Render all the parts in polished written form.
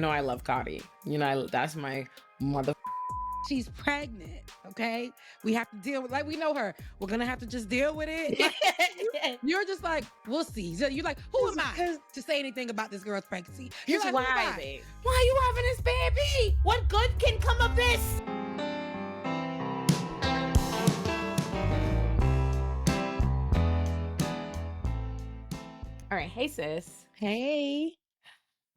I love Cardi. That's my mother. She's pregnant, okay? We have to deal with, like, we know her. We're gonna have to just deal with it. Like, you're just like, we'll see. So you're like, who am I to say anything about this girl's pregnancy? You're like, who am I? Babe. Why are you having this baby? What good can come of this? All right, hey sis. Hey,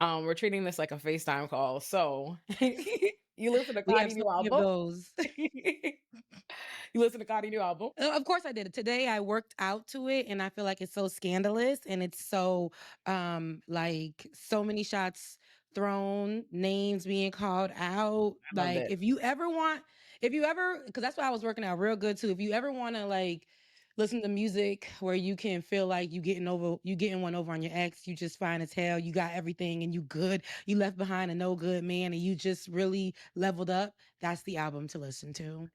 We're treating this like a FaceTime call. So you listen to we have Cardi so new many of album? those. You listen to Cardi new album? Of course I did. Today I worked out to it and I feel like it's so scandalous and it's so like so many shots thrown, names being called out. I loved Like it. if you ever because that's why I was working out real good too. If you ever want to like listen to music where you can feel like you getting one over on your ex, you just fine as hell, you got everything and you good, you left behind a no good man and you just really leveled up, that's the album to listen to.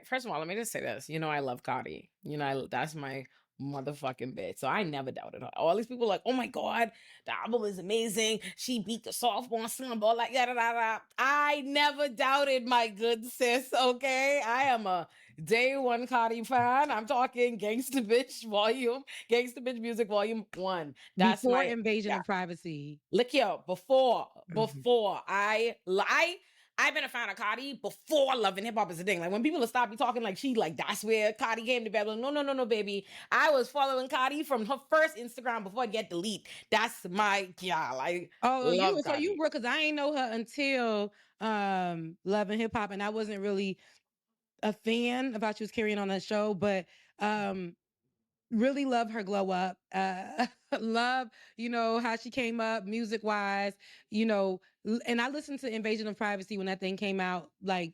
First of all, let me just say this. I love Cardi. That's my motherfucking bitch. So I never doubted her. All these people are like, oh my God, the album is amazing. She beat the sophomore slumber, like yada yada. I never doubted my good sis. Okay, I am a day one Cardi fan. I'm talking Gangsta Bitch Music Volume 1. That's Before my Invasion of Privacy. look yo, before Mhm. I've been a fan of Cardi before Love and Hip Hop is a thing. Like when people stop me talking like she like that's where Cardi came to bed. Like, no, baby. I was following Cardi from her first Instagram before it get delete. That's my gal. I Oh, love so you Cardi. were, because I ain't know her until Love and Hip Hop, and I wasn't really a fan about she was carrying on that show, but um really love her glow up. Love, how she came up music wise, and I listened to Invasion of Privacy when that thing came out, like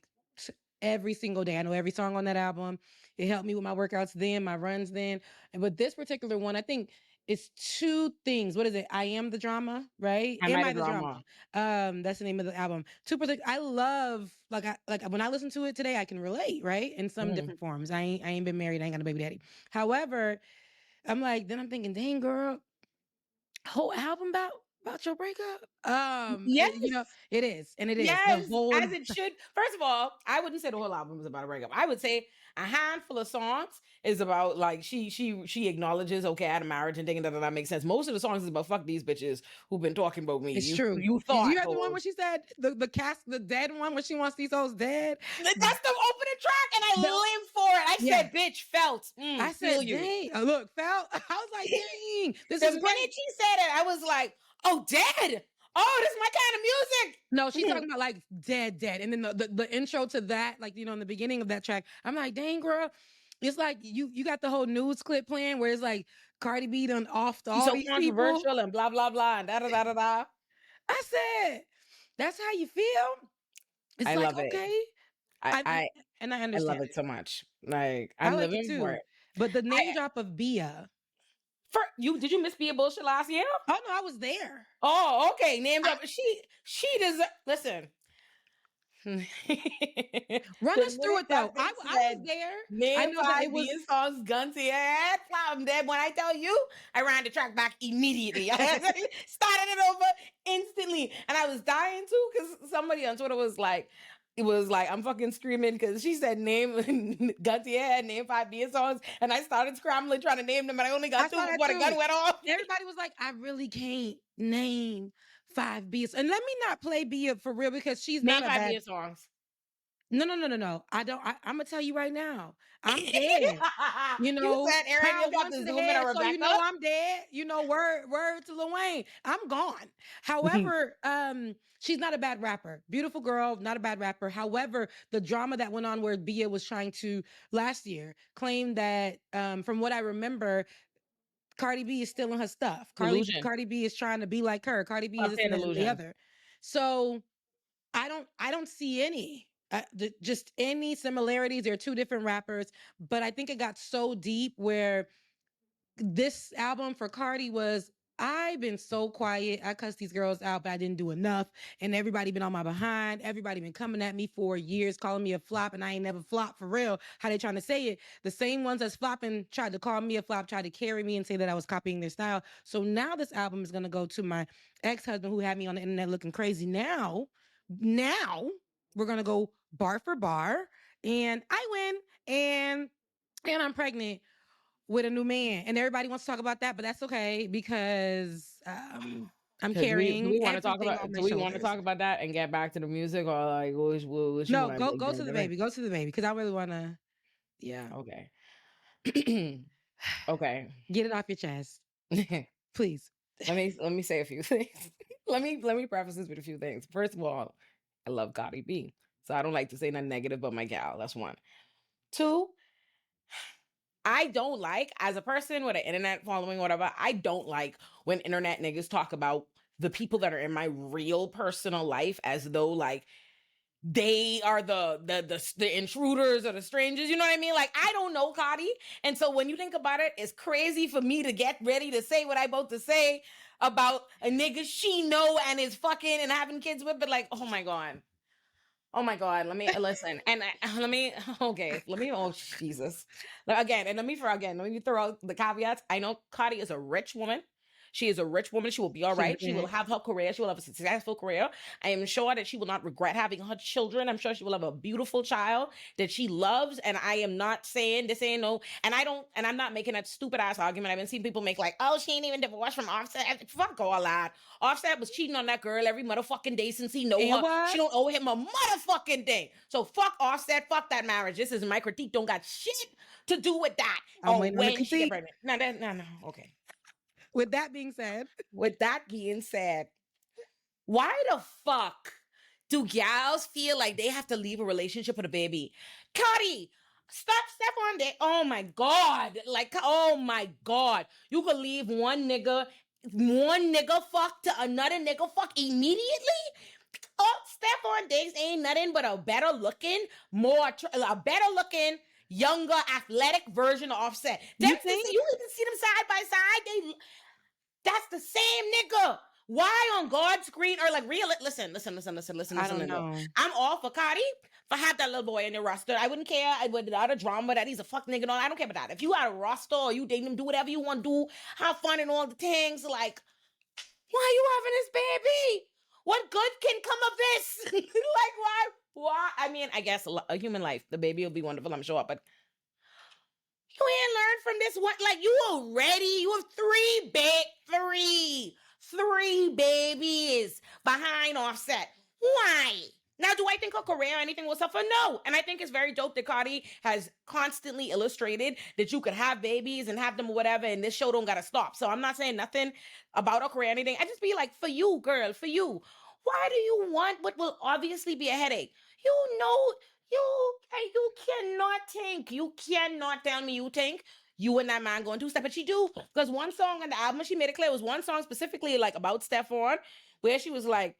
every single day. I know every song on that album. It helped me with my workouts then, my runs then. But this particular one, I think it's two things. What is it? I Am the Drama, right? I Am might I have the Drama? drama. That's the name of the album. I love, like when I listen to it today, I can relate, right? In some Mhm. different forms. I ain't been married, I ain't got a baby daddy. However, I'm thinking, dang girl, whole album about your breakup. Yes. It is, and it is the Yes, whole. as it should. First of all, I wouldn't say the whole album is about a breakup. I would say a handful of songs is about like she acknowledges, okay, I had a marriage and thinking that makes sense. Most of the songs is about fuck these bitches who've been talking about me. It's You true. you Did you thought have the one hoes. where she said the dead one where she wants these hoes dead? That's the opening track, and The- I live for it. I yeah, said, bitch, felt, I feel said, you. dang. Look, felt. I was like, dang, this The is minute great. she said it, I was like, oh, dead. Oh, this is my kind of No, she's music. talking about like dead. And then the intro to that, like, in the beginning of that track, I'm like, dang, girl. It's like you got the whole news clip playing where it's like Cardi B done off to She's all so these people. controversial and blah, blah, blah, and da, da, da, da, da. I said, that's how you feel? It's I like, love it. okay. I, I I, and I I love understand it it. so much. Like I I'm like it living for too. it. But the name I drop of Bia. for you did you miss Be a Bullshit last year? Oh no, I was there. Oh, okay. Name I, drop. She does listen. Run The us through minute it that though. bitch I was said there. I name know that 5 it was. being songs, gun to your head, I'm dead. When I tell you, I ran the track back immediately. I started it over instantly. And I was dying too, because somebody on Twitter was like, it was like, I'm fucking screaming because she said name gun to your head, name 5 being songs. And I started scrambling trying to name them, and I only I got 2 saw that before the gun too. went off. Everybody was like, I really can't name 5 Bias. And let me not play Bia for real because she's Name not a 5 bad. being songs. No. I don't. I'm gonna tell you right now. I'm dead. You said Aaron, you Pound got one the to the zoom in on head, so you Rebecca. know I'm dead. Word to Lil Wayne. I'm gone. However, she's not a bad rapper. Beautiful girl, not a bad rapper. However, the drama that went on where Bia was trying to last year claim that, from what I remember, Cardi B is stealing her stuff. Delusion. Cardi B is trying to be like her. Cardi B is Stop this saying and that and the delusion. other. So I don't see any just any similarities. They're two different rappers, but I think it got so deep where this album for Cardi was I've been so quiet. I cussed these girls out, but I didn't do enough. And everybody been on my behind. Everybody been coming at me for years, calling me a flop, and I ain't never flopped for real. How they trying to say it? The same ones that's flopping tried to call me a flop, tried to carry me and say that I was copying their style. So now this album is gonna go to my ex-husband who had me on the internet looking crazy. Now we're gonna go bar for bar, and I win, and I'm pregnant with a new man, and everybody wants to talk about that, but that's okay because I'm So do carrying we want to talk everything about on my do we want to shoulders. talk about that and get back to the music, or like what you No, want to go like go dive to the in? baby, go to the baby, because I really want to, yeah, Okay. Okay. get it off your chest, please. Let me say a few things. Let me preface this with a few things. First of all, I love Cardi B, so I don't like to say nothing negative about my gal. That's one. Two, I don't like, as a person with an internet following, whatever, I don't like when internet niggas talk about the people that are in my real personal life as though like they are the intruders or the strangers. You know what I mean? Like, I don't know Cardi. And so when you think about it, it's crazy for me to get ready to say what I about to say about a nigga she know and is fucking and having kids with, but like, oh my God. Oh my God, let me listen. And let me, okay, let me, oh Jesus. Again, and let me throw out the caveats. I know Cardi is a rich woman. She is a rich woman. She will be all She right. She will did. have her career. She will have a successful career. I am sure that she will not regret having her children. I'm sure she will have a beautiful child that she loves. And I am not saying this ain't no, and I don't, and I'm not making that stupid ass argument. I've been seeing people make like, oh, she ain't even divorced from Offset. Fuck all that. Offset was cheating on that girl every motherfucking day since he know And her. She what? don't owe him a motherfucking thing. So fuck Offset, fuck that marriage. This is my critique. Don't got shit to do with that. I'm Or waiting on the when she get critique. pregnant. No. Okay. With that being said, With that being said, why the fuck do gals feel like they have to leave a relationship with a baby? Cardi, step on that. Oh my God. Like, oh my God. You could leave one nigga fuck to another nigga fuck immediately? Oh, Stephon Diggs ain't nothing but a better looking, a better looking, younger, athletic version of Offset. you think? You even see them side by side. That's the same nigga. Why on God's green or like real? I Listen. don't know. I'm all for Cardi for have that little boy in your roster. I wouldn't care. I would not a drama that he's a fuck nigga and all. I don't care about that. If you had a roster or you dating him, do whatever you want to do, have fun and all the things. Like, why are you having this baby? What good can come of this? Like, why? Why? I mean, I guess a human life, the baby will be wonderful, I'm sure, but you ain't learned from this one. Like, you have three babies behind Offset. Why? Now, do I think her career or anything will suffer? No. And I think it's very dope that Cardi has constantly illustrated that you could have babies and have them whatever, and this show don't gotta stop. So I'm not saying nothing about her career or anything. I just be like, for you, girl, for you. Why do you want what will obviously be a headache? You know, you cannot think. You cannot tell me you think you and that man going two step, but she do, because one song on the album she made it clear was one song specifically like about Stephon, where she was like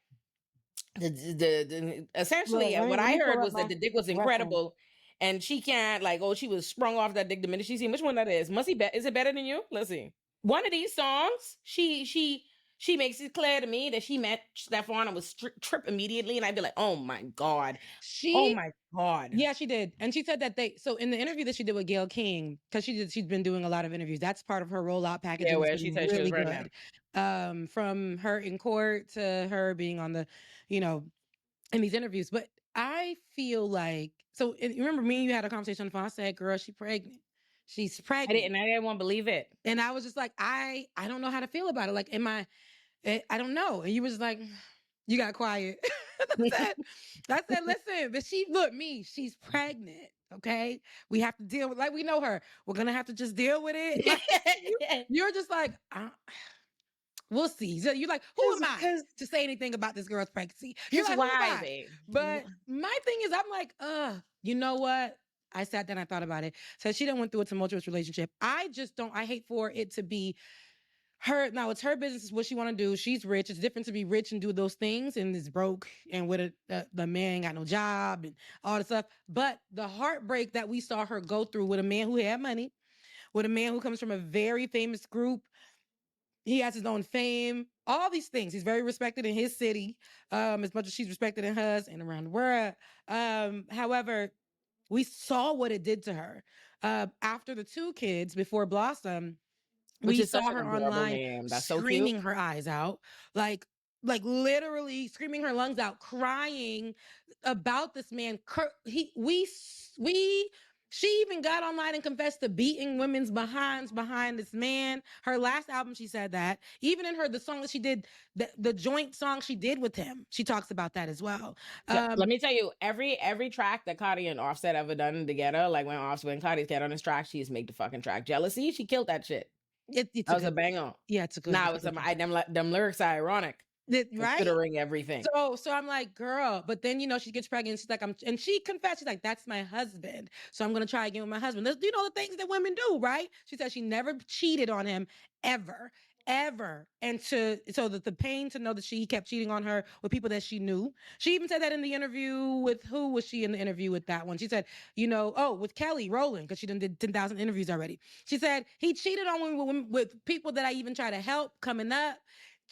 essentially, Look, what let I me heard pull up was that my the dick was reference. incredible, and she can't like, oh, she was sprung off that dick the minute she seen which one that is. Must he bet? Is it better than you? Let's see. One of these songs, she makes it clear to me that she met Stephon and was trip immediately, and I'd be like, oh my God. Oh She my God. Yeah, she did. And she said that so in the interview that she did with Gayle King, because she's been doing a lot of interviews. That's part of her rollout package. Yeah, It was where she been said she was really pregnant. good. From her in court to her being on the, you know, in these interviews. But I feel like and you remember me and you had a conversation on the phone. I said, girl, she's pregnant. She's pregnant. I didn't want to believe it. And I was just like, I don't know how to feel about it. Like, I don't know. And you was like, you got quiet. I said, listen, but she's pregnant. Okay. We have to deal with, like, we know her. We're going to have to just deal with it. Like, you're just like, we'll see. So you're like, who am I Because to say anything about this girl's pregnancy? You're just like, who am why, I? babe? But my thing is, I'm like, you know what? I sat down, I thought about it. So she done went through a tumultuous relationship. I hate for it to be her. Now it's her business, is what she want to do. She's rich. It's different to be rich and do those things and is broke and with the man ain't got no job and all this stuff. But the heartbreak that we saw her go through with a man who had money, with a man who comes from a very famous group, He has his own fame, all these things. He's very respected in his city, as much as she's respected in hers and around the world. However, we saw what it did to her. After the 2 kids, before Blossom, Which we is such saw an her adorable online name. That's so cute. screaming her eyes out, like literally screaming her lungs out, crying about this man. She even got online and confessed to beating women's behind this man. Her last album, she said that. Even in the song that she did, the joint song she did with him, she talks about that as well. Let me tell you, every track that Cardi and Offset ever done together, like when Cardi's get on his track, she's make the fucking track. Jealousy, she killed that shit. It's That a was a good, banger. yeah, it's a good, Now it's a it's good track. them lyrics are ironic, Right? considering everything. So I'm like, girl, but then she gets pregnant. She's like, and she confessed. She's like, that's my husband. So I'm gonna try again with my husband. You know the things that women do, right? She said she never cheated on him ever, ever, and so that the pain to know that he kept cheating on her with people that she knew. She even said that in the interview with who was she in the interview with that one? She said, with Kelly Rowland, because she done did 10,000 interviews already. She said he cheated on women with people that I even try to help coming up.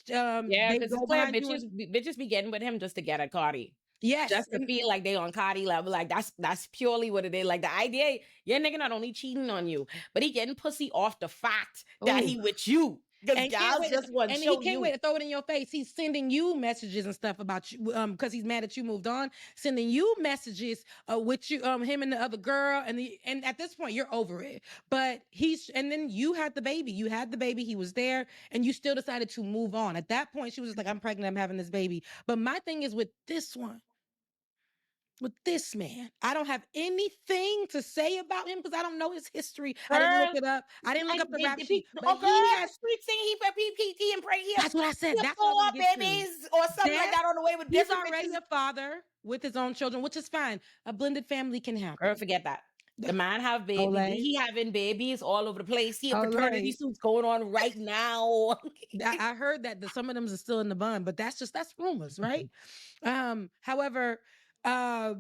Yeah, They because it's go clear behind you and bitches be getting with him just to get at Cardi. yes, Just to feel like they on Cardi level. Like that's purely what it is. Like the idea, your nigga not only cheating on you, but he getting pussy off the fact that he with you. Because and can't gals wait just want to and he show can't you. wait to throw it in your face. He's sending you messages and stuff about you, because he's mad that you moved on, sending you messages with you, him and the other girl, and at this point you're over it. But and then you had the baby. You had the baby. He was there, and you still decided to move on. At that point, she was just like, "I'm pregnant. I'm having this baby." But my thing is with this one. With this man, I don't have anything to say about him because I don't know his history. I didn't look Girl, it up. I didn't look like up the rap sheet. But oh he girl, the has. street saying he for PPT and pray That's what I he said. have That's what I was 4 gonna get to. babies or something like That that on the way with he's different already bitches. a father with his own children, which is fine. A blended family can Girl, happen. forget that. The man have babies. Olay, He having babies all over the place. He have fraternity Olay. suits going on right now. I heard that some of them are still in the bun, but that's rumors, right? However, uh,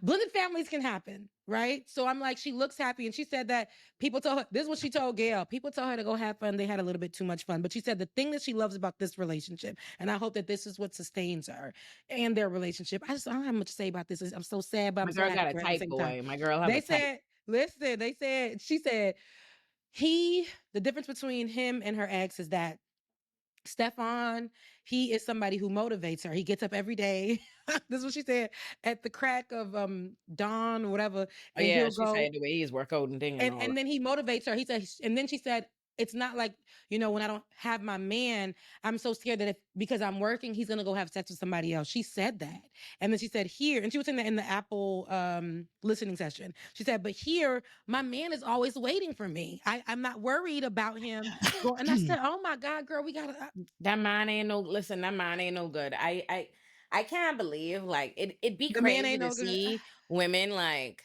blended families can happen, right? So I'm like, she looks happy, and she said that people told her, this is what she told Gail. People told her to go have fun. They had a little bit too much fun, but she said the thing that she loves about this relationship, and I hope that this is what sustains her and their relationship. I don't have much to say about this. I'm so sad, but My I'm so girl happy got a for her at the type same time. boy. My girl have a They type. said, listen, she said the difference between him and her ex is that Stefan, he is somebody who motivates her. He gets up every day. This is what she said, at the crack of dawn or whatever, Oh and yeah, he'll she go said the way he's work out and thing and all that. and then he motivates her. He said, and then she said, it's not like, when I don't have my man, I'm so scared that because I'm working, he's gonna go have sex with somebody else. She said that. And then she said here, and she was saying that in the Apple listening session. She said, but here, my man is always waiting for me. I'm not worried about him going. And I said, oh my God, girl, we gotta That man ain't no listen, that man ain't no good. I can't believe like it'd be the man crazy ain't to no good. see women like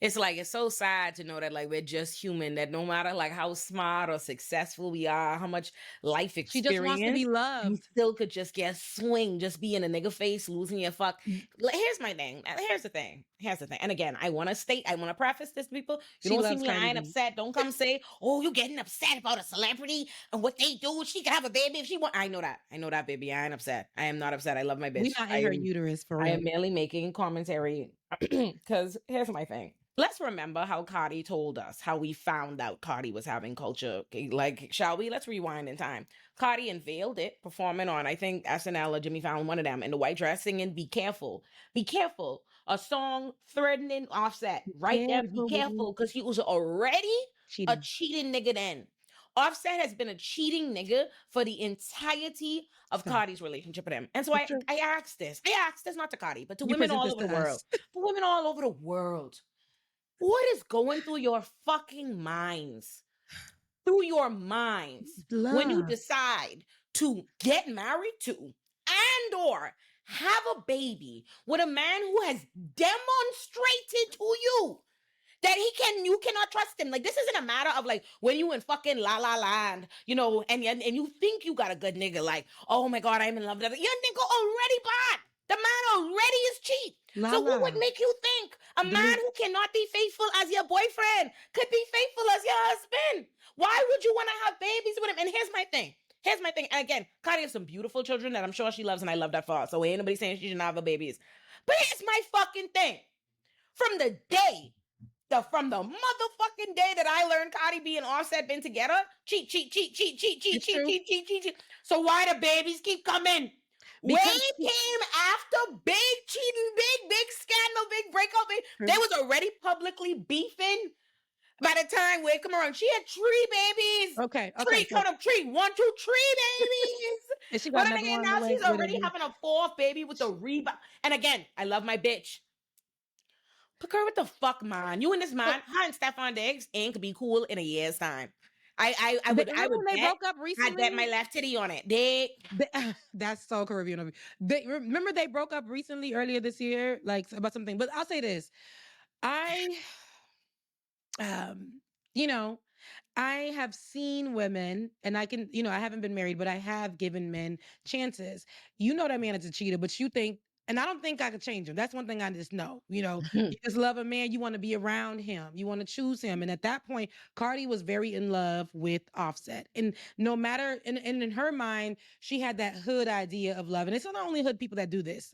it's so sad to know that like we're just human, that no matter like how smart or successful we are, how much life She just wants to be experience, you loved. still could just get swing, just be in a nigga face, losing your fuck. Like, here's my thing. Here's the thing. Here's the thing. And again, I want to preface this to people. You She don't see loves me Cardi lying B. upset. Don't come say, oh, you getting upset about a celebrity and what they do. She can have a baby if she want. I know that. I know that, baby. I ain't upset. I am not upset. I love my We bitch. not in her uterus for I real. am merely making commentary because here's my thing. Let's remember how Cardi told us how we found out Cardi was having culture. Okay, like, shall we? Let's rewind in time. Cardi unveiled it, performing on, I think, SNL or Jimmy Fallon, one of them, in the white dress, singing "Be Careful, Be Careful," a song threatening Offset. Right there, be Careful. careful, because he was already a Cheating. cheating nigga then. Offset has been a cheating nigga for the entirety of Stop. Cardi's relationship with him. And so It's true. I asked this. I asked this not to Cardi, but to You women present all this over the to world. us. For women all over the world. What is going through your fucking minds? Through your minds when you Love. decide to get married to and or have a baby with a man who has demonstrated to you that you cannot trust him. Like, this isn't a matter of like when you in fucking la la land, and you think you got a good nigga, like, oh my God, I'm in love with that. Your nigga already bad. The man already is cheap. La So what la. would make you think A man who cannot be faithful as your boyfriend could be faithful as your husband. Why would you want to have babies with him? And here's my thing. Here's my thing. And again, Cardi has some beautiful children that I'm sure she loves, and I love that for her. So ain't nobody saying she should not have babies. But here's my fucking thing. From the motherfucking day that I learned Cardi B and Offset been together, cheat. So why the babies keep coming? Way came after big cheating, big scandal, big breakup. They was already publicly beefing. By the time Wade come around, she had 3 babies. Okay. Count up 3. 1, 2, 3 babies. And she But got then another again, one. now she's already having a 4th baby with the rebound. And again, I love my bitch. But girl, what the fuck, man? You and this man, her and Stefan Diggs ain't gonna be cool in a year's time. I would when they bet, broke up recently. I'd bet my left titty on it. That's so Caribbean of you. Remember they broke up recently earlier this year, like about something. But I'll say this. You know, I have seen women, and I can, I haven't been married, but I have given men chances. You know that man is a cheater, but you think, and I don't think I could change him. That's one thing I just know. You just love a man, you want to be around him, you want to choose him. And at that point, Cardi was very in love with Offset. And no matter, and in her mind, she had that hood idea of love. And it's not only hood people that do this.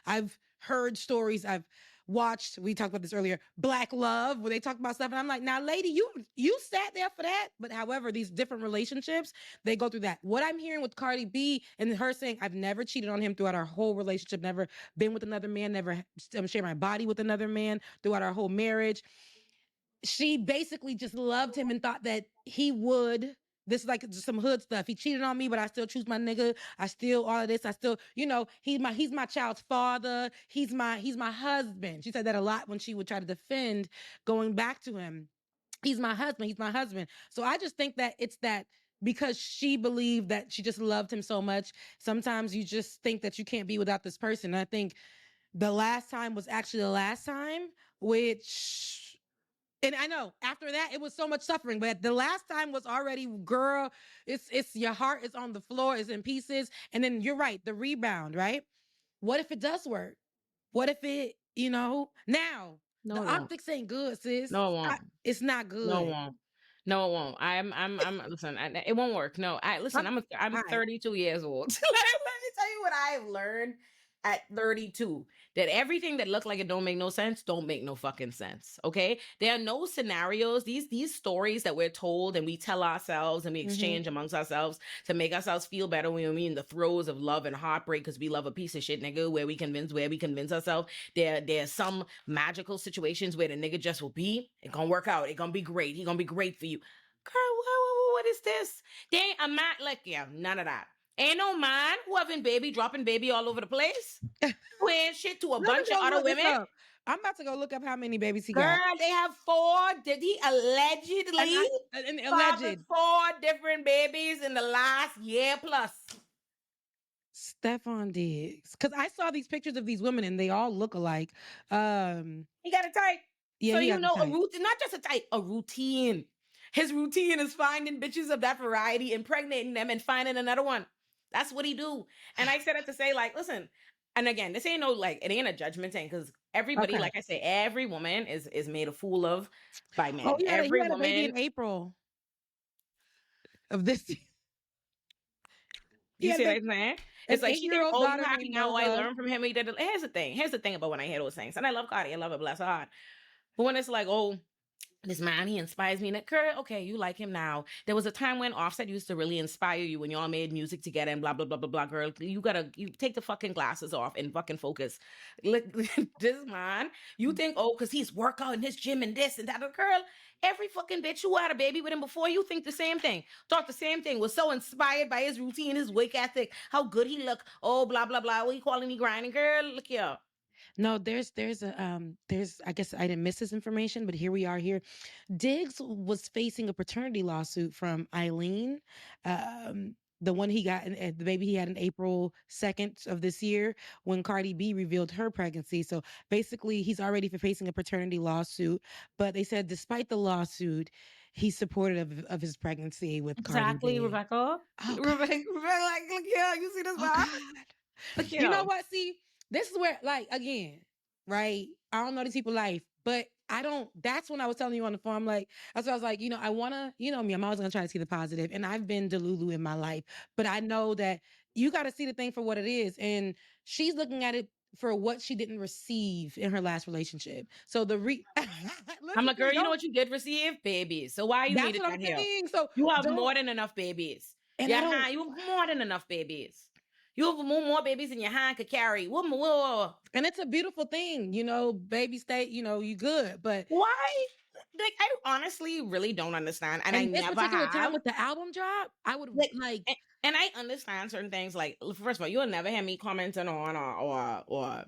I've heard stories, I've watched, we talked about this earlier, Black Love, where they talk about stuff, and I'm like, now lady, you sat there for that. But however, these different relationships, they go through that. What I'm hearing with Cardi B and her saying, I've never cheated on him throughout our whole relationship, never been with another man, never shared my body with another man throughout our whole marriage. She basically just loved him and thought that he would. This is like just some hood stuff. He cheated on me, but I still choose my nigga. I still all of this. I still, he's my child's father. He's my husband. She said that a lot when she would try to defend going back to him. He's my husband. He's my husband. So I just think that it's that because she believed that she just loved him so much. Sometimes you just think that you can't be without this person. And I think the last time was actually the last time, which. And I know after that it was so much suffering, but the last time was already, girl, it's your heart is on the floor, it's in pieces. And then you're right, the rebound, right? What if it does work? What if it, now the optics ain't good, sis. No, it won't. It's not good. No, it won't. No, it won't. I'm listen, it won't work. No, I'm 32 years old. Let me tell you what I've learned at 32. That everything that looked like it don't make no sense, don't make no fucking sense. Okay? There are no scenarios. These stories that we're told and we tell ourselves and we exchange amongst ourselves to make ourselves feel better when we're in the throes of love and heartbreak because we love a piece of shit nigga, where we convince ourselves there's some magical situations where the nigga just will be, it gonna work out, it gonna be great, he gonna be great for you. Girl, what is this? They ain't a man, like, yeah, none of that. Ain't no man who dropping baby all over the place, wearing shit to a bunch of other women. I'm about to go look up how many babies he got. Girl, they have 4. Did he allegedly fathered 4 different babies in the last year plus? Stefan Diggs, because I saw these pictures of these women and they all look alike. He got a type. Yeah, so a routine, not just a type, a routine. His routine is finding bitches of that variety, impregnating them, and finding another one. That's what he do. And I said it to say, like, listen, and again, this ain't no, like, it ain't a judgment thing, because everybody, like I say, every woman is made a fool of by men. Oh, yeah, every woman. A baby in April of this year. You see what I'm saying? It's like she thinks, oh, you happy now? I learned from him. He did it. Here's the thing about when I hear those things, and I love Cardi, I love her, bless her heart. But when it's like, oh, this man, he inspires me. And girl, okay, you like him now. There was a time when Offset used to really inspire you when y'all made music together and blah, blah, blah, blah, blah. Girl, you take the fucking glasses off and fucking focus. Look, this man, you think, oh, because he's workout in his gym and this and that. Girl, every fucking bitch who had a baby with him before you think the same thing. Thought the same thing. Was so inspired by his routine, his work ethic, how good he look. Oh, blah, blah, blah. What he calling me grinding? Girl, look here. No, there's I guess I didn't miss this information, but here we are here. Diggs was facing a paternity lawsuit from Eileen. The one he got, the baby he had in April 2nd of this year when Cardi B revealed her pregnancy. So basically, he's already facing a paternity lawsuit. But they said despite the lawsuit, he's supportive of his pregnancy with Cardi B. Rebecca. Oh, Rebecca, like, look here, you see this? Oh, God. You know what? See, this is where, like, again, right? I don't know these people's life, but I don't. That's when I was telling you on the phone. I'm like, that's why I was like, I wanna, me. I'm always gonna try to see the positive, and I've been Delulu in my life, but I know that you got to see the thing for what it is, and she's looking at it for what she didn't receive in her last relationship. So I'm listen like, to me, girl, you know don't. what you did receive? Babies. So why you made That's it what I'm that here? saying. So You have don't. more than enough babies. And I Your don't. hand, you have more than enough babies. You have more babies than your hand could carry. And it's a beautiful thing, baby state. You good, but Why? Like, I honestly really don't understand, and I and this never particular time have. with the album drop, I would Like, like. and I understand certain things. Like, first of all, you'll never hear me commenting on or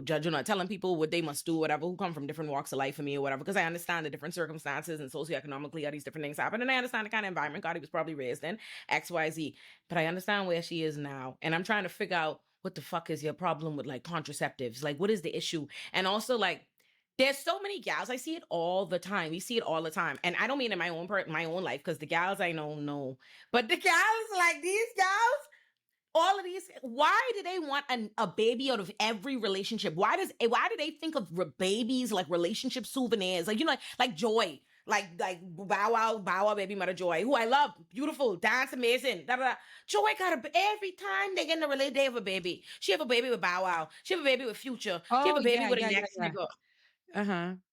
judging or telling people what they must do, whatever, who come from different walks of life for me or whatever, because I understand the different circumstances and socioeconomically how these different things happen, and I understand the kind of environment Cardi was probably raised in, XYZ. But I understand where she is now, and I'm trying to figure out what the fuck is your problem with like contraceptives? Like, what is the issue? And also, like, there's so many gals. I see it all the time. We see it all the time, and I don't mean in my own life, because the gals I know, but the gals, like these gals, all of these, why do they want a baby out of every relationship? Why do they think of babies like relationship souvenirs? Like, like Joy, like Bow Wow baby mother Joy, who I love, beautiful, dance amazing. Da, da, da. Joy got every time they get in a relationship, they have a baby. She have a baby with Bow Wow. She have a baby with Future. She have Oh a baby yeah, with the yeah, yeah, next yeah. nigga.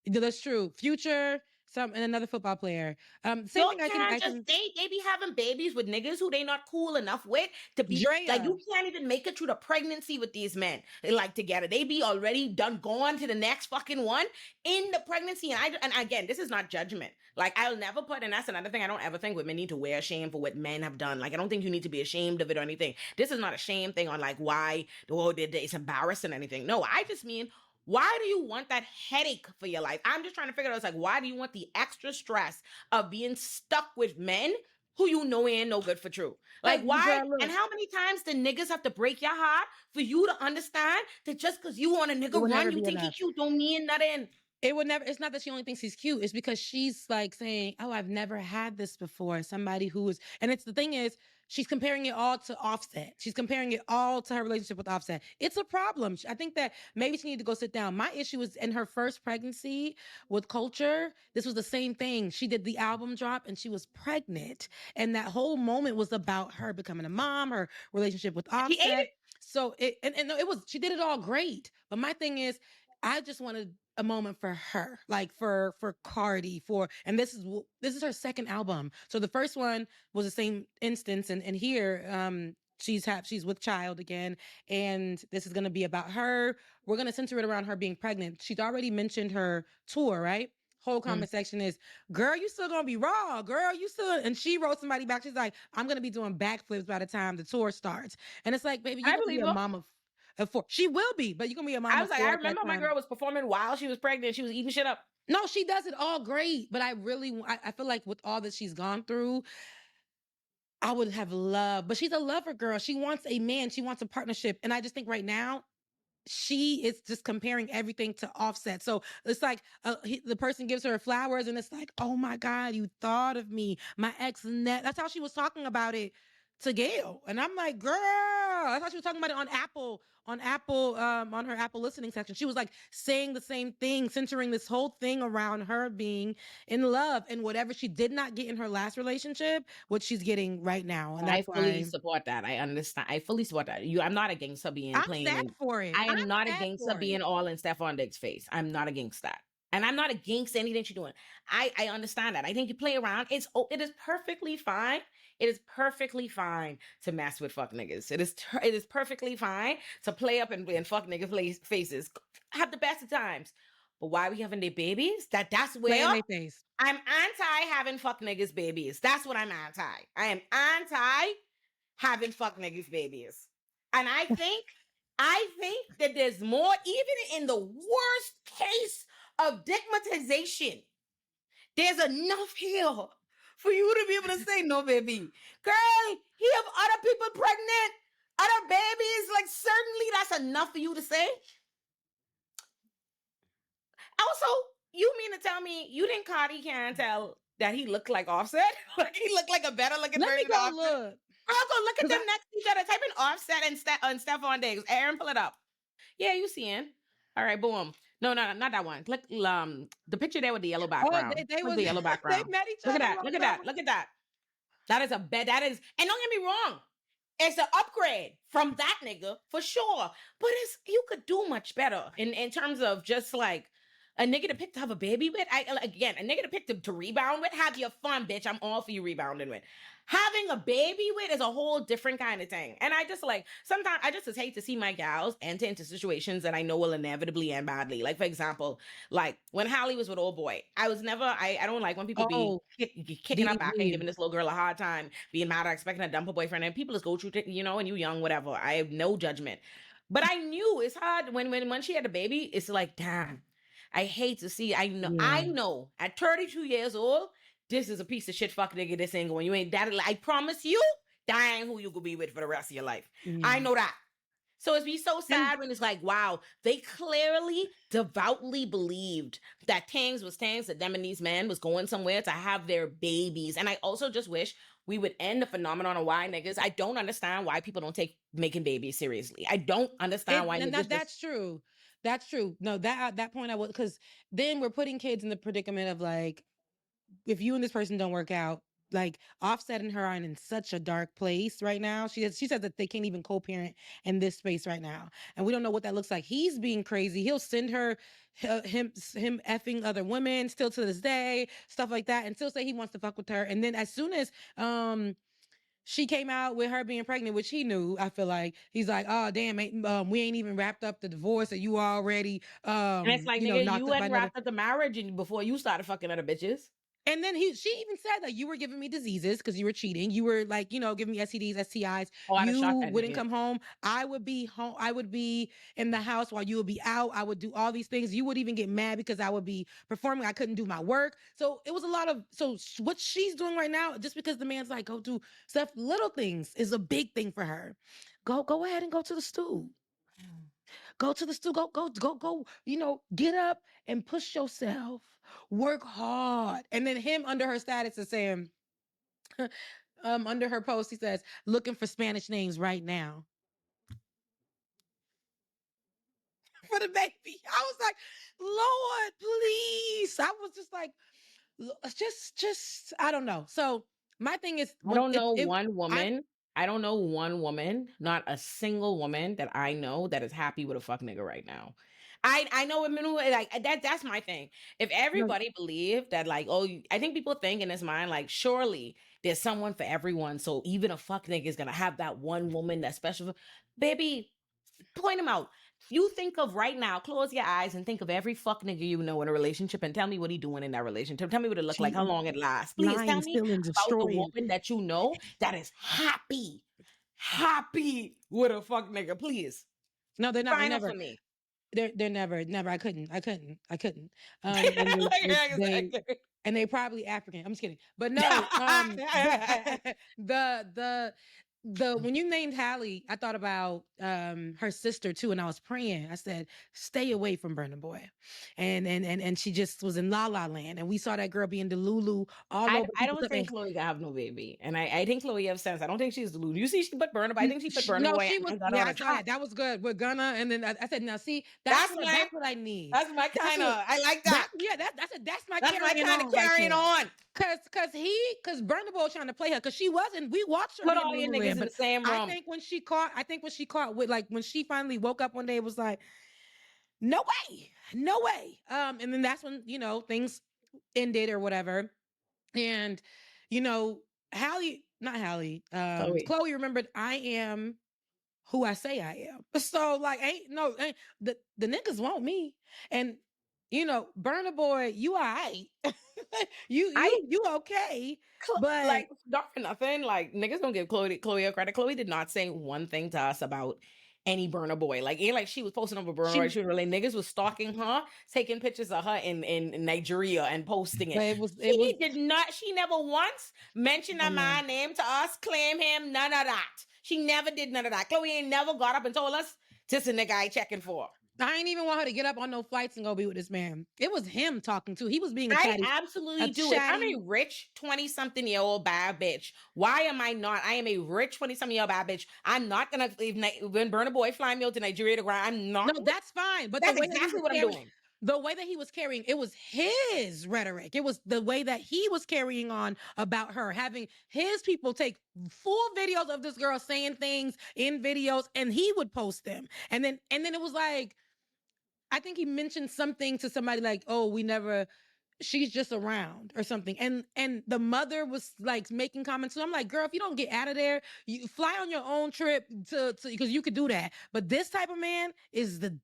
That's true. Future, and another football player. Same Y'all thing. I can. can't I just can. they be having babies with niggas who they not cool enough with to be like, Drea. you can't even make it through the pregnancy with these men. They like together. They be already done gone to the next fucking one in the pregnancy. And again, this is not judgment. Like, I'll never put, and that's another thing, I don't ever think women need to wear shame for what men have done. Like, I don't think you need to be ashamed of it or anything. This is not a shame thing on like why it's embarrassing or anything. No, I just mean, why do you want that headache for your life? I'm just trying to figure out, it's like, why do you want the extra stress of being stuck with men who you know ain't no good for true? Like, Cause why? girl, And look, how many times the niggas have to break your heart for you to understand that just because you want a it nigga will run, never you be think he enough. cute, don't mean nothing. It would never. It's not that she only thinks he's cute. It's because she's like saying, "Oh, I've never had this before." Somebody who is, and it's the thing is, she's comparing it all to Offset. She's comparing it all to her relationship with Offset. It's a problem. I think that maybe she needs to go sit down. My issue is in her first pregnancy with Culture. This was the same thing. She did the album drop and she was pregnant, and that whole moment was about her becoming a mom, her relationship with He ate Offset. it. So and it was, she did it all great. But my thing is, I just wanted a moment for her, like for Cardi, and this is her second album. So the first one was the same instance, and here she's with child again, and this is gonna be about her. We're gonna center it around her being pregnant. She's already mentioned her tour, right? Whole Mm. comment section is, girl, you still gonna be raw, girl, you still. And she wrote somebody back, she's like, I'm gonna be doing backflips by the time the tour starts. And it's like, baby, you're I gonna be believe a her. mom of four. She will be, but you're gonna be a mom I of was like, four I at that remember my time. girl was performing while she was pregnant. She was eating shit up. No, she does it all great, but I feel like with all that she's gone through, I would have loved, but she's a lover girl. She wants a man, she wants a partnership. And I just think right now, she is just comparing everything to Offset. So it's like the person gives her flowers, and it's like, oh my God, you thought of me, my ex net. That's how she was talking about it to Gail, and I'm like, girl, that's how she was talking about it on her Apple listening section. She was like saying the same thing, centering this whole thing around her being in love and whatever she did not get in her last relationship, what she's getting right now, and And I that's fully why support that. I understand. I fully support that. I'm not against her being I'm plain, sad and for it. I I'm am not sad against her for being it. all in Stephon Diggs' face. I'm not against that. And I'm not against anything she's doing. I understand that. I think you play around. It is perfectly fine. It is perfectly fine to mess with fuck niggas. It is perfectly fine to play up and fuck niggas faces. Have the best of times. But why we having their babies? That's Play in where their face. I'm anti having fuck niggas babies. That's what I'm anti. I am anti having fuck niggas babies. And I think that there's more, even in the worst case of stigmatization, there's enough here for you to be able to say, no, baby. Girl, he have other people pregnant, other babies. Like, certainly that's enough for you to say. Also, you mean to tell me you think Cardi can't tell that he looked like Offset? Like, he looked like a better looking Let me version of go Offset? look. Girl, go look at Cause them next to each other. Type in Offset and Stephon Diggs. Aaron, pull it up. Yeah, you seeing. All right, boom. No, no, not that one. Click the picture there with the yellow Oh, background. they Click was the yellow they background. met each Look at other that. on Look at that. Love. Look at that. That is a bed. That is, and don't get me wrong. It's an upgrade from that nigga for sure. But it's you could do much better in terms of just like a nigga to pick to have a baby with. Again, a nigga to pick to rebound with. Have your fun, bitch. I'm all for you rebounding with. Having a baby with is a whole different kind of thing. And I just like sometimes I just hate to see my gals enter into situations that I know will inevitably end badly. Like for example, like when Hallie was with old boy, I don't like when people be Oh, kicking up back and DDG. giving this little girl a hard time, being mad or expecting to dump a boyfriend. And people just go through, and you young, whatever. I have no judgment. But I knew it's hard when she had a baby. It's like, damn, I hate to see. I Yeah. know at 32 years old, this is a piece of shit. Fuck nigga, this ain't going. You ain't that. I promise you, that ain't who you could be with for the rest of your life. Yeah. I know that. So it's be so And sad when it's like, wow, they clearly devoutly believed that things was things that them and these men was going somewhere to have their babies. And I also just wish we would end the phenomenon of why niggas. I don't understand why people don't take making babies seriously. I don't understand why niggas just that's true. That's true. No, that point I would, because then we're putting kids in the predicament of like, if you and this person don't work out, like Offset and her are in such a dark place right now. She said that they can't even co-parent in this space right now, and we don't know what that looks like. He's being crazy. He'll send her him effing other women still to this day, stuff like that, and still say he wants to fuck with her. And then as soon as she came out with her being pregnant, which he knew. I feel like he's like, oh damn, we ain't even wrapped up the divorce, and you already, and it's like nigga, knocked you up by hadn't another. wrapped up the marriage and before you started fucking other bitches. And then she even said that you were giving me diseases because you were cheating. You were like, giving me STDs, STIs. Oh, I'd have You shot that wouldn't nigga. come home. I would be home. I would be in the house while you would be out. I would do all these things. You would even get mad because I would be performing. I couldn't do my work. So it was a lot of, what she's doing right now, just because the man's like, go do stuff, little things is a big thing for her. Go ahead and go to the stool. Go to the stool. Go. Get up and push yourself. Work hard. And then him under her status is saying, under her post, he says, looking for Spanish names right now for the baby. I was like, Lord, please. I was just like, just I don't know. So my thing is I when don't if know it one I woman. I don't know one woman, not a single woman that I know that is happy with a fuck nigga right now. I know women who like that's my thing. If no, everybody believed that like I think people think in his mind like surely there's someone for everyone. So even a fuck nigga is gonna have that one woman that's special. Baby, point him out. You think of right now, close your eyes and think of every fuck nigga you know in a relationship and tell me what he doing in that relationship. Tell me what it look like, how cheating, long it lasts. Please tell lying, me stealing, about the destroying. woman that you know that is happy with a fuck nigga. Please. No, they're not. They're Find it never. for me. They're never. I couldn't. And Like, they probably African. I'm just kidding. But no, the when you named Hallie, I thought about her sister too, and I was praying. I said, "Stay away from Burna Boy," and she just was in La La Land, and we saw that girl being Delulu all over I people's don't stuff. think Chloe can have no baby. And I think Chloe have sense. I don't think she's deluded. You see, she put Burner, but I think she put Burner No, away she was. and got her Yeah, on I a saw track. that. That was good. We're gonna, and then I said, "Now, see, That's my that's what I need. that's my That's kind of what I like that. that's my That's my carrying kind of on right carrying there." on. Cause Burna Boy trying to play her, cause she wasn't. We watched her Put be in all your niggas Lululemon, in but the same room. I think when she caught with like when she finally woke up one day, it was like, no way, no way. And then that's when things ended or whatever, and you know, not Hallie, Chloe. Chloe remembered I am who I say I am. So like, ain't the niggas want me, and Burner Boy, you all right, I you okay, but like not for nothing. Like niggas don't give Chloe a credit. Chloe did not say one thing to us about any burner boy. Like ain't like she was posting over burner boy. she, She was really niggas was stalking her, taking pictures of her in Nigeria and posting but it. it was, She did not. She never once mentioned a no. man name to us, claim him. None of that. She never did none of that. Chloe ain't never got up and told us this a nigga I checking for. I ain't even want her to get up on no flights and go be with this man. It was him talking too. He was being I absolutely a do. If I'm chatty. a rich 20-something-year-old bad bitch, why am I not? I am a rich 20-something-year-old bad bitch. I'm not gonna leave when Burna Boy fly me out to Nigeria to grind. I'm No, not. that's fine. But the That's way that he exactly was what I'm carrying, doing. the way that he was carrying, it was his rhetoric. It was the way that he was carrying on about her, having his people take full videos of this girl saying things in videos, and he would post them. And then it was like, I think he mentioned something to somebody like, "Oh, we never, she's just around," or something. And the mother was like making comments. So I'm like, girl, if you don't get out of there, you fly on your own trip to because you could do that. But this type of man is the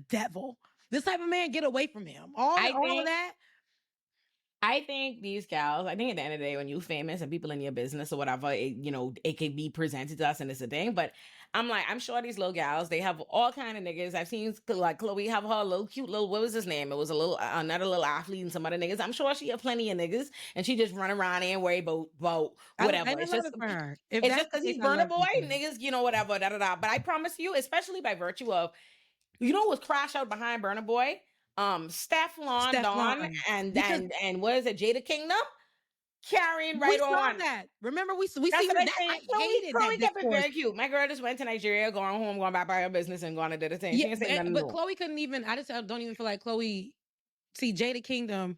devil. This type of man, get away from him. I All of think that. I think these gals, I think at the end of the day, when you famous and people in your business or whatever, it could be presented to us and it's a thing. But I'm like, I'm sure these little gals, they have all kind of niggas. I've seen like Chloe have her little cute little, what was his name? It was a little, another little athlete and some other niggas. I'm sure she have plenty of niggas and she just run around and worry about whatever. And I It's love just, it for her. If it's that's just the because case, he's I Burner love Boy, it for her. niggas, whatever, da da da. But I promise you, especially by virtue of, what crash out behind Burner Boy? Steph London Stefan, and because what is it, Jada Kingdom? Carrying we right saw on. that. Remember, we That's see what her. I'm That I saying. hated Chloe that kept it discourse. very cute. My girl just went to Nigeria, going home, going back by her business, and going to do the thing. She Yeah, ain't saying nothing but new. Chloe couldn't even. I just don't even feel like Chloe. See, Jada Kingdom,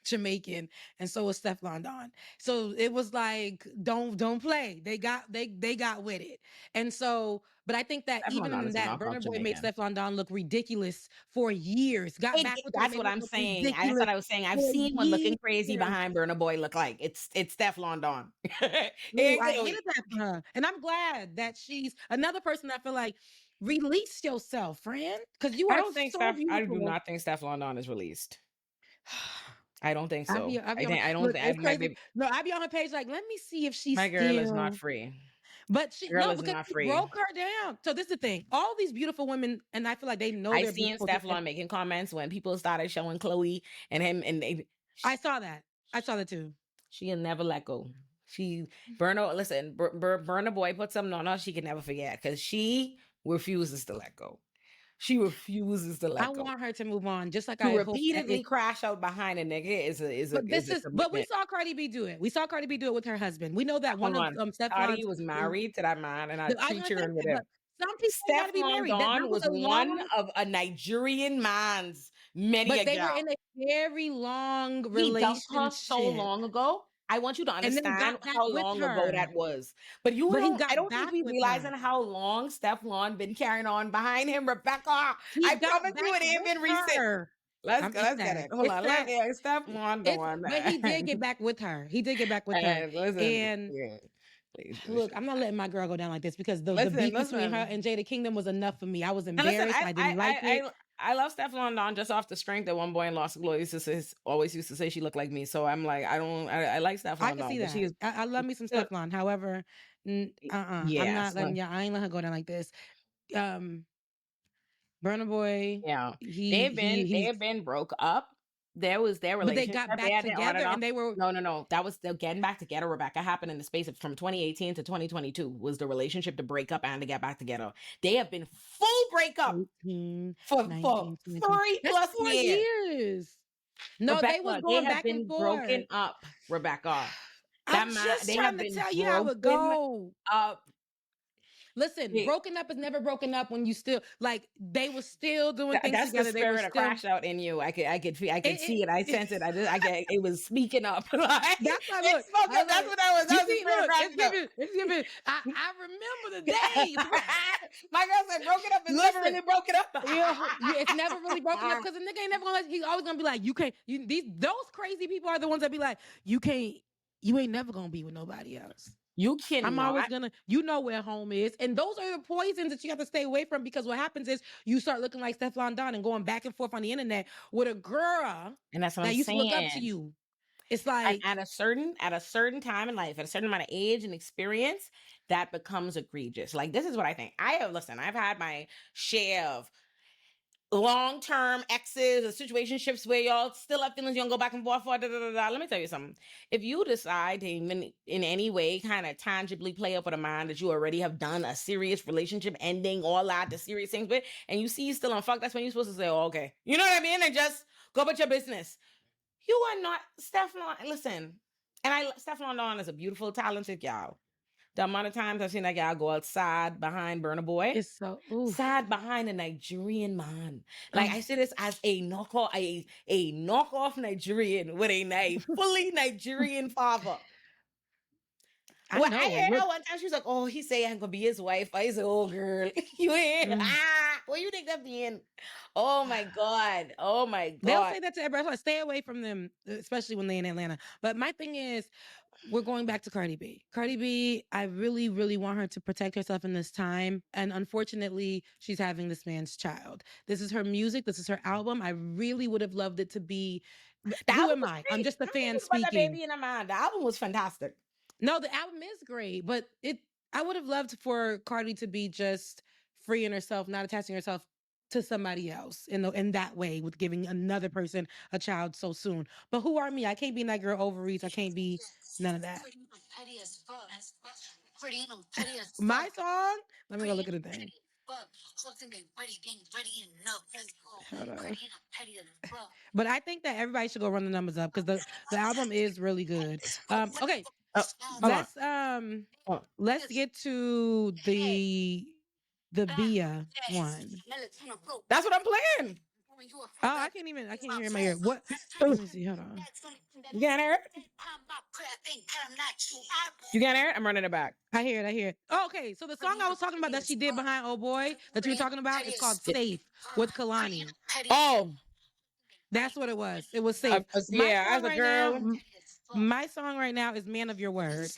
Jamaican, and so was Steph London. So it was like, don't play. They got with it. And so, but I think that Steph even London in is that, not Burner fuck Boy made Jamaican. Steph London look ridiculous for years. Got back with her, That's made what her I'm look saying. That's ridiculous what I was saying. I've for seen what looking crazy years. behind Burner Boy look like. It's Steph London. Ooh, And I Chloe. hated that for her. And I'm glad that she's another person that I feel like, release yourself, friend. Because you I are don't think so I do beautiful. not think Steph London is released. I don't think so. I be I on her, think I don't look, think it's my crazy. baby, No, I be on her page like, let me see if she's my girl is not still. free. But she Girl no, is because not she free. broke her down. So this is the thing. All these beautiful women, and I feel like they know I they're seen beautiful because Steph making comments when people started showing Chloe and him, and I saw that. I saw that too. she'll never let go. She listen, Burna Boy put something on her she can never forget because she refuses to let go. She refuses to I let go. want her to move on, just like To I hope that repeatedly crash out behind a nigga but is this a is but we commitment. saw Cardi B do it. We saw Cardi B do it with her husband. We know that one Hold of on. Cardi Steflon's was married to that man and I had was three gonna say children with that, him. but some people ain't gotta Steph be married. That London was was a one long, of a Nigerian man's many but a they were gal. in a very long He dumped her so relationship. long ago. I want you to And then understand got back how with long ago her. that was. But But he I got don't think back we with realizing her. how long Steph Lon been carrying on behind him, Rebecca. He I got promise you back it ain't with been recent. her. Let's get it. Hold It's on. sad. Steph Lon the It's one. but he did get back with her. He did get back with her. And listen, And yeah, please, look, I'm not letting my girl go down like this because the listen, beef between her listen. and Jada Kingdom was enough for me. I was And listen, embarrassed. I didn't like it. I love Steph London just off the strength that one boy in Law School always used to say she looked like me. So I'm like, I like Steph I can London, see but she that. is I love me some still, Steflon. However, I'm yeah, not letting so, y'all. I ain't letting her go down like this. Um, Burna Boy, yeah. They he's. have been broke up. There was their But they relationship. got They back had been on and together, off. and they were No. That was the getting back together. Rebecca happened in the space of from 2018 to 2022 was the relationship to break up and to get back together. They have been full breakup 18, for 19, 20. 3 That's plus 4 years. years. No, they was Rebecca, they going have back and been forth. broken up, Rebecca. I'm They just have trying to been tell you how it broken go. up. Listen, They- broken up is never broken up when you still like they were still doing things That's the together. They were spirit of still crash out in you. I could see it. I it, sense it. I get it was speaking up. Like that's why it look, spoke I up. was That's like, what that was. you That was the see, spirit of look, crashing out. it's giving. I remember the days. My girl said broken up is never Listen, really broken up. it's never really broken up because the nigga ain't never gonna let. He's always gonna be like, you can't. Those crazy people are the ones that be like, you can't. You ain't never gonna be with nobody else. You I'm always cannot. gonna, you know where home is. And those are the poisons that you have to stay away from because what happens is you start looking like Stefan Don and going back and forth on the internet with a girl And that's what I'm that used to look up to saying. you. It's And like, at a certain time in life, at a certain amount of age and experience, that becomes egregious. Like this is what I think. I've had my share of long-term exes or situationships where y'all still have feelings, you don't go back and forth for da, da, da, da. Let me tell you something. If you decide to even in any way kind of tangibly play up with a mind that you already have done a serious relationship ending, all that, the serious things with, and you see you still on fuck, that's when you're supposed to say, oh, okay. You know what I mean? And just go about your business. You are not Steph Lon. Listen, Steph London is a beautiful, talented gal. The amount of times I've seen that guy go outside behind Burna Boy, It's so oof. sad behind a Nigerian man. Like Oh. I see this as a knockoff, a knockoff Nigerian with a fully Nigerian father. I Well, I know. heard her one time. She was like, "Oh, he say I'm gonna be his wife." I said, "Oh, girl, you ain't. Mm. What you think that being?" Oh my god. Oh my They'll god. say that to everybody. Like, stay away from them, especially when they're in Atlanta. But my thing is, we're going back to Cardi B. Cardi B, I really, really want her to protect herself in this time. And unfortunately, she's having this man's child. This is her music. This is her album. I really would have loved it to be. The Who album am was I? I'm great. just a I don't fan think about that speaking. baby in a man. The album was fantastic. No, the album is great, but I would have loved for Cardi to be just freeing herself, not attaching herself to somebody else in that way with giving another person a child so soon. But who are me? I can't be that girl overreach. I can't be none of that. My song? Let me go look at the thing. Hold on. But I think that everybody should go run the numbers up because the album is really good. Okay, Oh, hold on. let's Oh, let's get to the Bia one. that's what I'm playing. Oh, I can't hear in my ear. What? Let me see. Hold on. You can't hear it? You can't hear it? I'm running it back. I hear it. I hear it. Oh, okay. So the song I was talking about that she did behind Oh Boy that you were talking about is called Safe with Kalani. Oh, That's what it was. It was Safe. My yeah, as song a right now, girl. my song right now is Man of Your Word.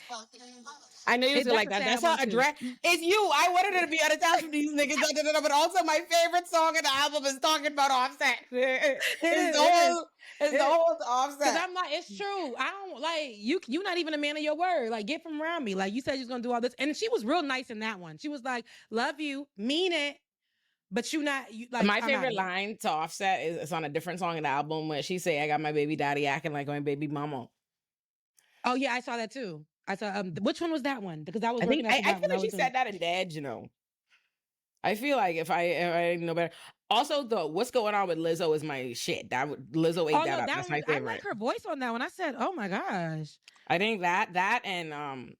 I know you was That's like a that. That's sad how one too. address. It's you. I wanted it to be unattached from these niggas. But also, my favorite song in the album is talking about Offset. It It's the is. It is. whole. It's the whole Cause Offset. I'm like, it's true. I don't like you. You not even a man of your word. Like, get from around me. Like you said, you was gonna do all this, and she was real nice in that one. She was like, "Love you, mean it, but you not you like." My I'm out favorite of here. line to Offset is it's on a different song in the album where she say, "I got my baby daddy acting like my baby mama." Oh yeah, I saw that too. I saw which one was that one? Because I was I think working after I that feel one. I like she was doing. said that in Dead. I feel like if I know better. Also, the what's going on with Lizzo is my shit. Lizzo ate Oh that no, up. that That's one my was. I like favorite. her voice on that one. I said, "Oh my gosh." I think that and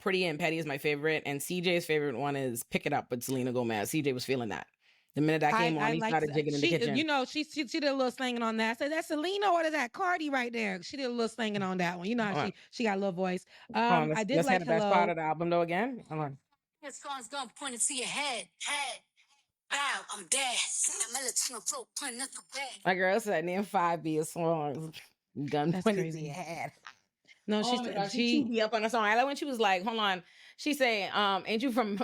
Pretty and Petty is my favorite, and CJ's favorite one is Pick It Up with Selena Gomez. CJ was feeling that. The minute that came on, I he liked started jigging in the she. You kitchen. know, she did a little slanging on that. I said, "That's Selena or is that Cardi right there?" She did a little slanging on that one. You know how Hold on, she got a little voice. hold on. I did Let's hear like the best part Hello. of the album though again. Hold on. This song's gonna point it to your head. Bow, I'm dead. The melatonin flow, putting it to bed. My girl said name 5 songs. Gun That's pointed to crazy. your head. No, Oh my god, she chewed me up on the song. I like when she was like, hold on. She say, ain't you from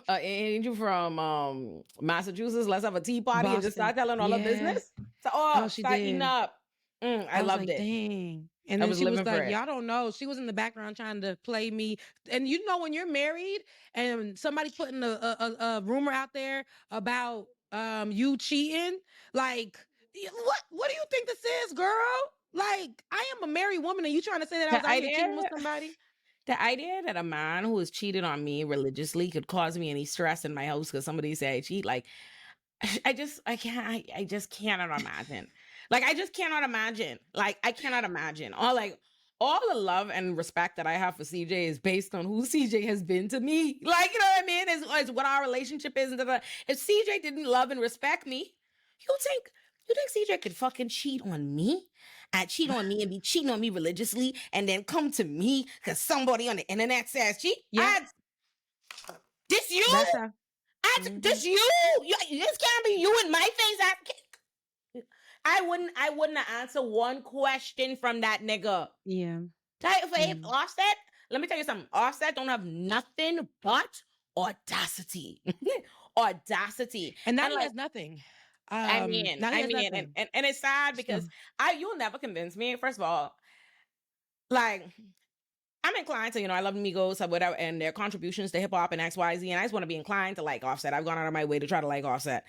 Massachusetts? Let's have a tea party and just Boston. start telling all her Yeah. business. So Oh, she start eating did. up. I I was loved like, it. dang. And I then was she was living for like, it. y'all don't know. She was in the background trying to play me. And you know, when you're married and somebody putting a rumor out there about you cheating, like, what do you think this is, girl? Like, I am a married woman and you trying to say that I was The out here idea cheating with somebody? the idea that a man who has cheated on me religiously could cause me any stress in my house because somebody say I cheat, like I just cannot imagine. Like I just cannot imagine. Like I cannot imagine. All the love and respect that I have for CJ is based on who CJ has been to me. Like, you know what I mean? Is what our relationship is. And if CJ didn't love and respect me, you think CJ could fucking cheat on me? And cheat on me and be cheating on me religiously and then come to me because somebody on the internet says cheat? Yeah, This you? that's how. Mhm. This you? This can't be you in my face. I wouldn't answer one question from that nigga. Yeah. If Offset, let me tell you something. Offset don't have nothing but audacity. Audacity. And now And he like, has nothing. Now he I has mean, nothing. and it's sad So, because you'll never convince me. First of all, like I'm inclined to, I love Migos or whatever, and their contributions to hip hop and XYZ, and I just want to be inclined to like Offset. I've gone out of my way to try to like Offset.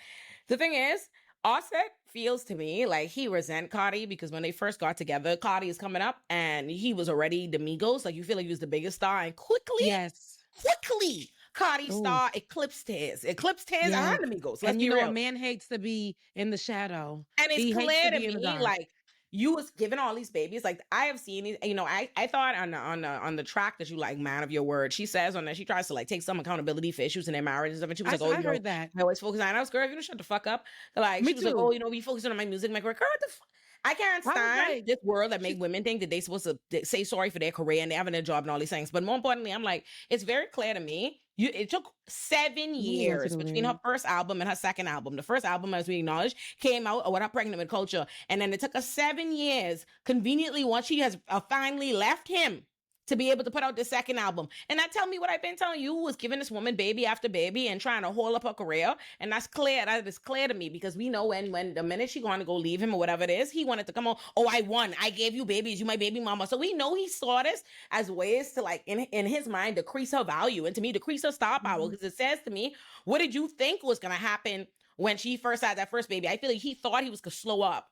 The thing is, Offset feels to me like he resent Cardi because when they first got together, Cardi is coming up and he was already the Migos. Like you feel like he was the biggest star, and yes. quickly, Cardi's Ooh. star eclipsed his and Yeah. the Migos. Let's And be you know, a real. man hates to be in the shadow. And it's He hates clear to to be in the me, dark. like you was giving all these babies. Like I have seen these, you know, I thought on the track that you like man of your word. She says on that she tries to like take some accountability for issues in their marriage and stuff. And she was like, oh, I you know, heard that. I always focus on us, girl. You know, shut the fuck up. Like Me she was like, too. oh, you know, be focusing on my music, my career. Girl, what the fuck? I can't I was stand like, this world that make she, women think that they supposed to say sorry for their career and they're having a job and all these things. But more importantly, I'm like, it's very clear to me. It took 7 let me go to years the between her lyrics. first album and her second album. The first album, as we acknowledge, came out with her pregnant with Culture, and then it took her 7 years. Conveniently, once she has finally left him, to be able to put out the second album. And that tell me what I've been telling you was giving this woman baby after baby and trying to hold up her career. And that's clear. That is clear to me because we know when the minute she going to go leave him or whatever it is, he wanted to come on. Oh, I won. I gave you babies. You my baby mama. So we know he saw this as ways to like in his mind decrease her value and to me decrease her star power because it says to me, what did you think was going to happen when she first had that first baby? I feel like he thought he was going to slow up.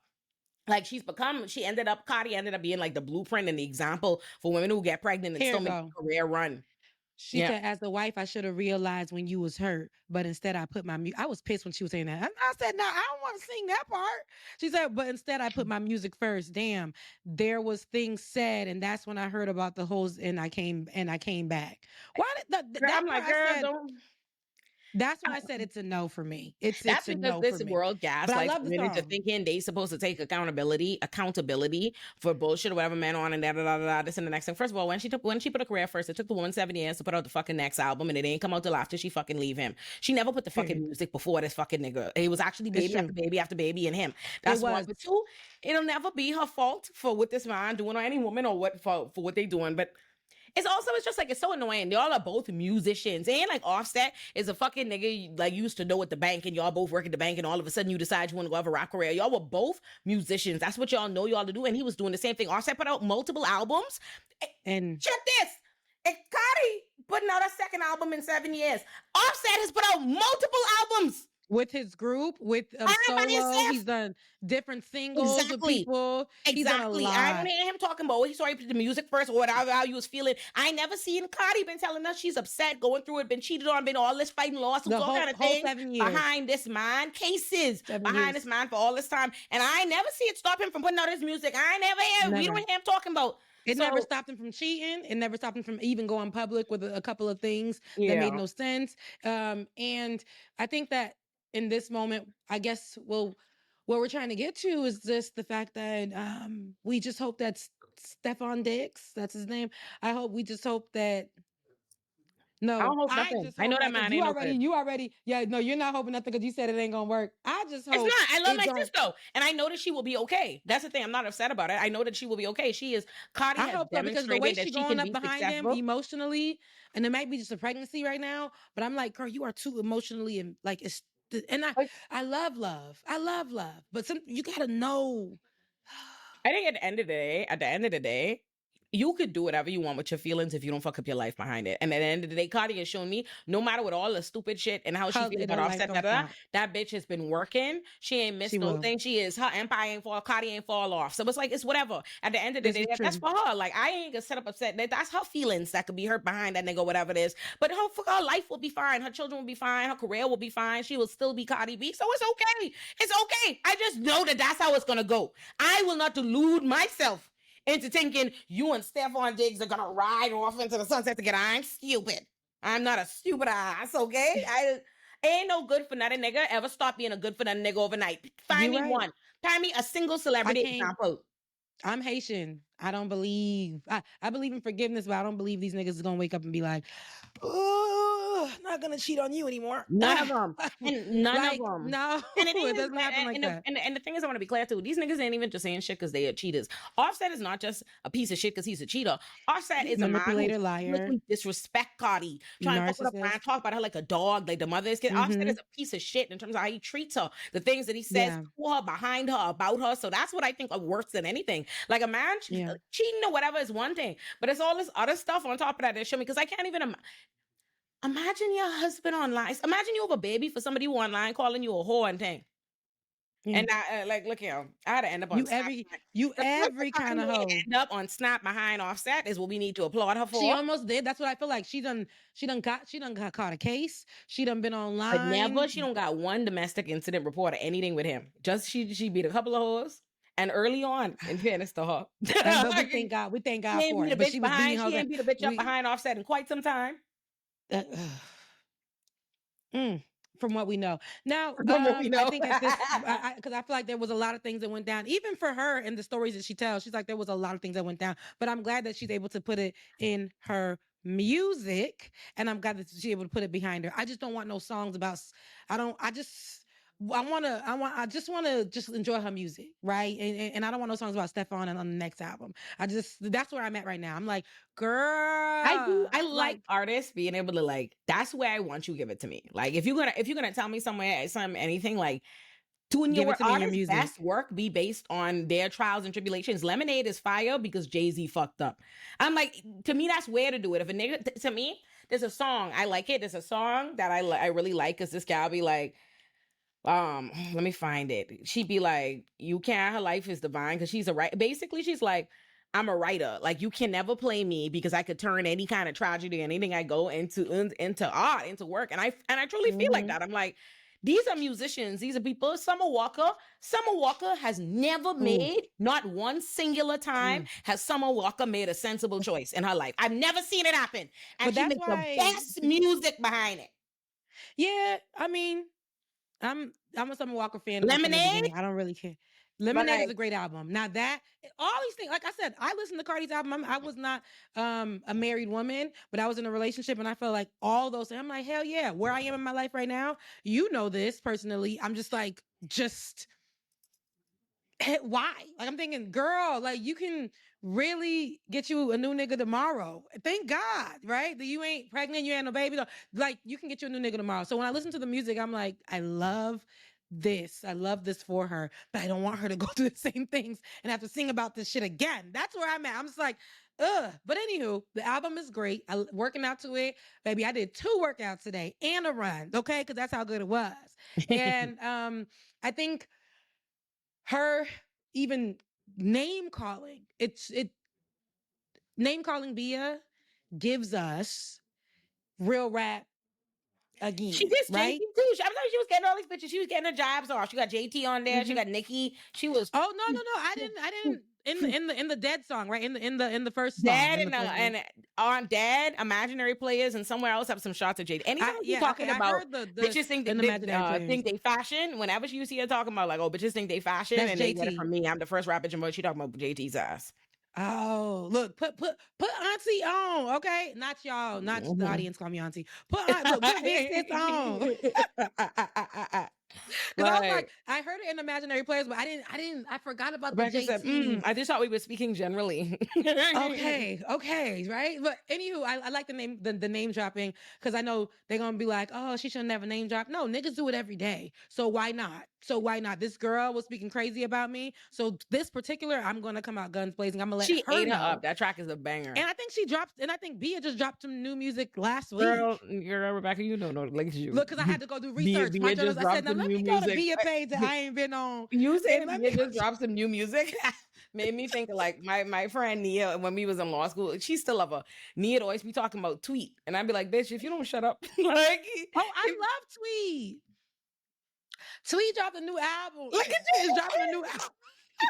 Like Cardi ended up being like the blueprint and the example for women who get pregnant and Here still we make go. a career run. She Yeah. said, as a wife, I should have realized when you was hurt, but instead I put my I was pissed when she was saying that. I said, no, I don't want to sing that part. She said, but instead I put my music first. Damn, there was things said, and that's when I heard about the hoes, and I came back. Why did Girl, that I'm part? like, I girl, said don't. that's when I said it's a no for me. That's It's a because no for this me. world But I gaslights love the women into song. thinking they supposed to take accountability for bullshit or whatever men on and this and the next thing. First of all, when she put a career first, it took the woman 7 years to put out the fucking next album and it ain't come out till after she fucking leave him. She never put the fucking Period. music before this fucking nigga. It was actually It's baby true. after baby after baby and him. It That's one. was. But two, it'll never be her fault for what this man doing or any woman or what for what they doing. But it's just like it's so annoying. Y'all are both musicians. And like Offset is a fucking nigga like used to know at the bank and y'all both work at the bank and all of a sudden you decide you want to go have a rock career. Y'all were both musicians. That's what y'all know y'all to do. And he was doing the same thing. Offset put out multiple albums. And Check this. Cardi putting out a second album in 7 years. Offset has put out multiple albums. with his group, with By solo, himself. he's done different singles with Exactly. people. He's done a Exactly. lot. I don't hear him talking about he sorry put the music first or whatever how you was feeling. I never seen Cardi been telling us she's upset, going through it, been cheated on, been all this fighting lawsuits, The all kind of whole things 7 years. behind this man, cases 7 behind years. this man for all this time. And I never see it stop him from putting out his music. I never hear we Never. don't hear him talking about. It So never stopped him from cheating. It never stopped him from even going public with a couple of things that yeah. made no sense. And I think that in this moment, I guess, well, what we're trying to get to is just the fact that we just hope that Stefan Diggs, that's his name. We just hope that. I No, don't hope I nothing. just I know hope that that because man ain't no good. yeah, no, you're not hoping nothing because you said it ain't gonna work. I just It's hope not. I love it my don't. sister, and I know that she will be okay. That's the thing. I'm not upset about it. I know that she will be okay. Cardi I has hope so because the way demonstrated that she she going can up be behind him successful. emotionally, and it might be just a pregnancy right now, but I'm like, girl, you are too emotionally and like it's. And I love love, but you gotta know. I think at the end of the day, you could do whatever you want with your feelings if you don't fuck up your life behind it. And at the end of the day, Cardi has shown me, no matter what all the stupid shit and how she feels about Her life Offset, don't stop. that bitch has been working. She ain't missed She no will. thing. Her empire ain't fall, Cardi ain't fall off. So it's like, it's whatever. At the end of the This day, is that's true. for her. Like, I ain't gonna set up upset. That's her feelings that could be hurt behind that nigga, whatever it is. But her life will be fine. Her children will be fine. Her career will be fine. She will still be Cardi B. So it's okay. It's okay. I just know that that's how it's gonna go. I will not delude myself into thinking you and Stefan Diggs are gonna ride off into the sunset together. I'm stupid. I'm not a stupid ass, okay? I ain't no good for nothing nigga ever stop being a good for nothing nigga overnight. Find me right. one. Find me a single celebrity example. I'm Haitian. I don't believe. I believe in forgiveness, but I don't believe these niggas is gonna wake up and be like, "Oh, not gonna cheat on you anymore." None of them. And none like, of them. no, And the thing it is, doesn't happen like that. and the thing is, I want to be clear too. These niggas ain't even just saying shit because they are cheaters. Offset is not just a piece of shit because he's a cheater. Offset is a man who Manipulator, liar, disrespect Cardi, trying to fuck with her, narcissist. talk about her like a dog, like the mother is. Offset is a piece of shit in terms of how he treats her, the things that he says to her, behind her, about her. So that's what I think are worse than anything. Like a man cheating or whatever is one thing, but it's all this other stuff on top of that show me because I can't even imagine your husband online. Imagine you have a baby for somebody who online calling you a whore and thing. Yeah. And I like, look here, I had to end up on you every kind of hoe. End up on Snap behind Offset is what we need to applaud her for. She almost did. That's what I feel like. She done got caught a case. She done been online. But never, she don't got one domestic incident report or anything with him. Just she beat a couple of hoes. And early on, in fairness to her, But we thank God she ain't for beat a it. But bitch she was beating behind. hoes She and ain't beat a bitch up we behind Offset in quite some time. uh, from what we know. Now, From what we I know. think at this, because I feel like there was a lot of things that went down, even for her in the stories that she tells. She's like, there was a lot of things that went down, but I'm glad that she's able to put it in her music, and I'm glad that she's able to put it behind her. I just don't want no songs about. I don't. I just. I just want to just enjoy her music, right? And I don't want no songs about Stefan on the next album. That's where I'm at right now. I'm like, girl, I like artists being able to like. That's where I want you to give it to me. Like if you're gonna tell me anything like. Doing give your it to me in your artist's music. best work be based on their trials and tribulations. Lemonade is fire because Jay-Z fucked up. I'm like, to me, that's where to do it. If a nigga, to me, there's a song, I like it. There's a song that I really like because this gal be like, let me find it. She'd be like, you can't, her life is divine because she's a writer. Basically, she's like, I'm a writer. Like you can never play me because I could turn any kind of tragedy, anything I go into art, into work. And I truly feel like that. I'm like, these are musicians. These are people. Summer Walker has never made, not one singular time has Summer Walker made a sensible choice in her life. I've never seen it happen. And But she that's makes the why, best music behind it. yeah, I mean, I'm a Summer Walker fan from the Lemonade, beginning. I don't really care. Lemonade is like a great album. Now that all these things, like I said, I listened to Cardi's album. I was not a married woman, but I was in a relationship, and I felt like all those things. I'm like, hell yeah, where I am in my life right now. You know this personally. I'm just like, why? Like I'm thinking, girl, like you can really get you a new nigga tomorrow. Thank God, right? That you ain't pregnant, you ain't no baby. Like you can get you a new nigga tomorrow. So when I listen to the music, I'm like, I love this. I love this for her, but I don't want her to go through the same things and have to sing about this shit again. That's where I'm at. I'm just like, ugh. But anywho, the album is great. I working out to it, baby. I did 2 workouts today and a run, okay? Because that's how good it was. And I think her even name calling name calling Bia gives us real rap she again, did JT right? too. I'm sorry, she was getting all these bitches. She was getting her jobs off. She got JT on there. She Mm-hmm. got Nicki. She was Oh no, I didn't in the dead song, right? In the first song, Dad in the first one. and on Dad, Imaginary Players, and somewhere else have some shots of JT. Anytime she's talking I about heard the bitches in the imaginary players. think they fashion, whenever you see her talking about like, oh, bitches think they fashion That's and they get it JT. from me. I'm the first rapper Jamaica. She talking about JT's ass. Oh, look, put Auntie on, okay? Not y'all, not the Mhm. audience call me Auntie. Put Big Sis on. Because I was like, Like I heard it in Imaginary Players, but I forgot about the Rebecca said, JT. I just thought we were speaking generally. Okay, right. But anywho, I like the name dropping because I know they're gonna be like, oh, she should never name drop. No, niggas do it every day. So why not? This girl was speaking crazy about me. So this particular, I'm gonna come out guns blazing. I'm gonna let She her ate her know. up. That track is a banger. And I think Bia just dropped some new music last Girl, week. Rebecca, you don't know. Look at you. Look, because I had to go do Bia, research. My Bia just journalist, I said, dropped now some let new me go to music. Bia page that I ain't been on. You And saying let Bia me just dropped some new music made me think of like my friend Nia when we was in law school. She still love her. Nia would always be talking about Tweet, and I'd be like, bitch, if you don't shut up, like, Oh, I love Tweet. Tweet dropped a new album. look at Tweet is dropping a new album.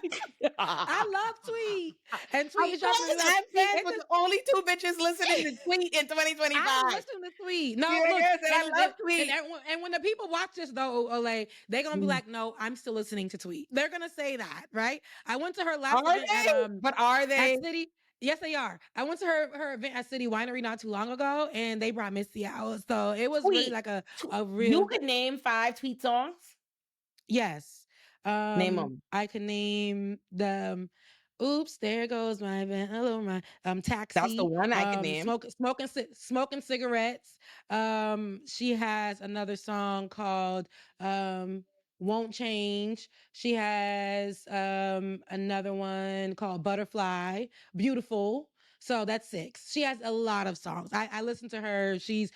you. I love Tweet. And Of Tweet is dropping a new course, album. I'm friends It's with the only 2 bitches listening to Tweet in 2025. I listen to Tweet. No, Yeah, look, yes, and I love Tweet. and when the people watch this though, Olay, they're gonna be like, no, I'm still listening to Tweet. They're gonna say that, right? I went to her last Are event they? But are they? at City. Yes, they are. I went to her event at City Winery not too long ago, and they brought Missy out. So it was really Tweet. like a You real could name 5 Tweet songs. yes. Name them. I can name the oops, there goes my van, hello my That's the taxi, one I can name. smoking cigarettes. She has another song called Won't Change. She has another one called Butterfly, Beautiful. So that's 6. She has a lot of songs. I listen to her. She's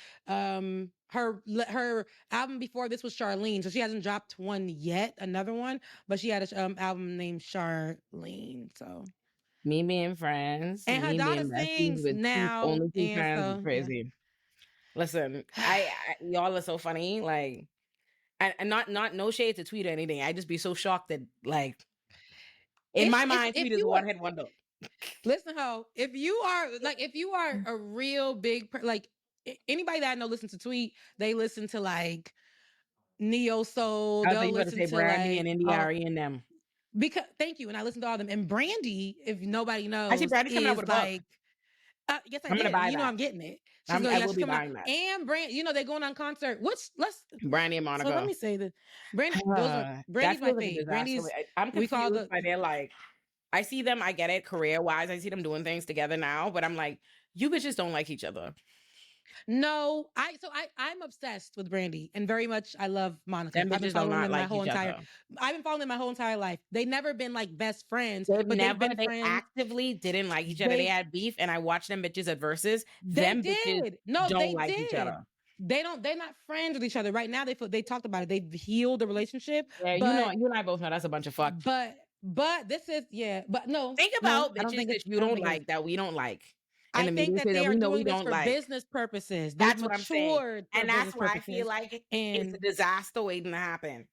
her album before this was Charlene, so she hasn't dropped one yet, another one, but she had an album named Charlene. So, Me being friends, and her me daughter being besties sings with now, only 2 and friends is so yeah. crazy. Listen, y'all are so funny. Like, and not no shade to Tweet or anything. I just be so shocked that like In my mind, if Sweet is you one were, hit wonder. listen, ho, if you are a real big like anybody that I know listen to Tweet, they listen to like Neo Soul, I was like, they'll you better listen say to Brandy like and India Ari and them. because thank you, and I listen to all of them. And Brandy, if nobody I see knows, Brandy's coming out with is a book. like yes, I I'm gonna did. buy You know, that. I'm getting it. She's going, I yeah, will she's be coming out. buying that. And Brand, you know, they're going on concert. Which Brandy and so let Monica. me say that Brandy, those are That Brandy's my feels like a fave. disaster. Brandy's I'm we call confused the by their like. I see them. I get it. Career wise, I see them doing things together now. But I'm like, you bitches don't like each other. no, I'm obsessed with Brandy and very much I love Monica. Them I've been bitches do following not them like each other. I've been following them my whole entire life. They've never been like best friends, They've but they've never. been They friends. actively didn't like each other. They had beef, and I watched them bitches at verses. They Them bitches did. No, don't they like each did. other. They're not friends with each other. Right now they talked about it. They've healed the relationship, Yeah, you know, you and I both know that's a bunch of fuck. but this is but no. Think No, about I don't bitches think that it's you I don't don't think it is. like that we don't like, and I the think media that say they that are we know we doing this don't for like. business purposes. They've That's what I'm saying, matured for and that's business why I feel purposes. like it's a And disaster waiting to happen.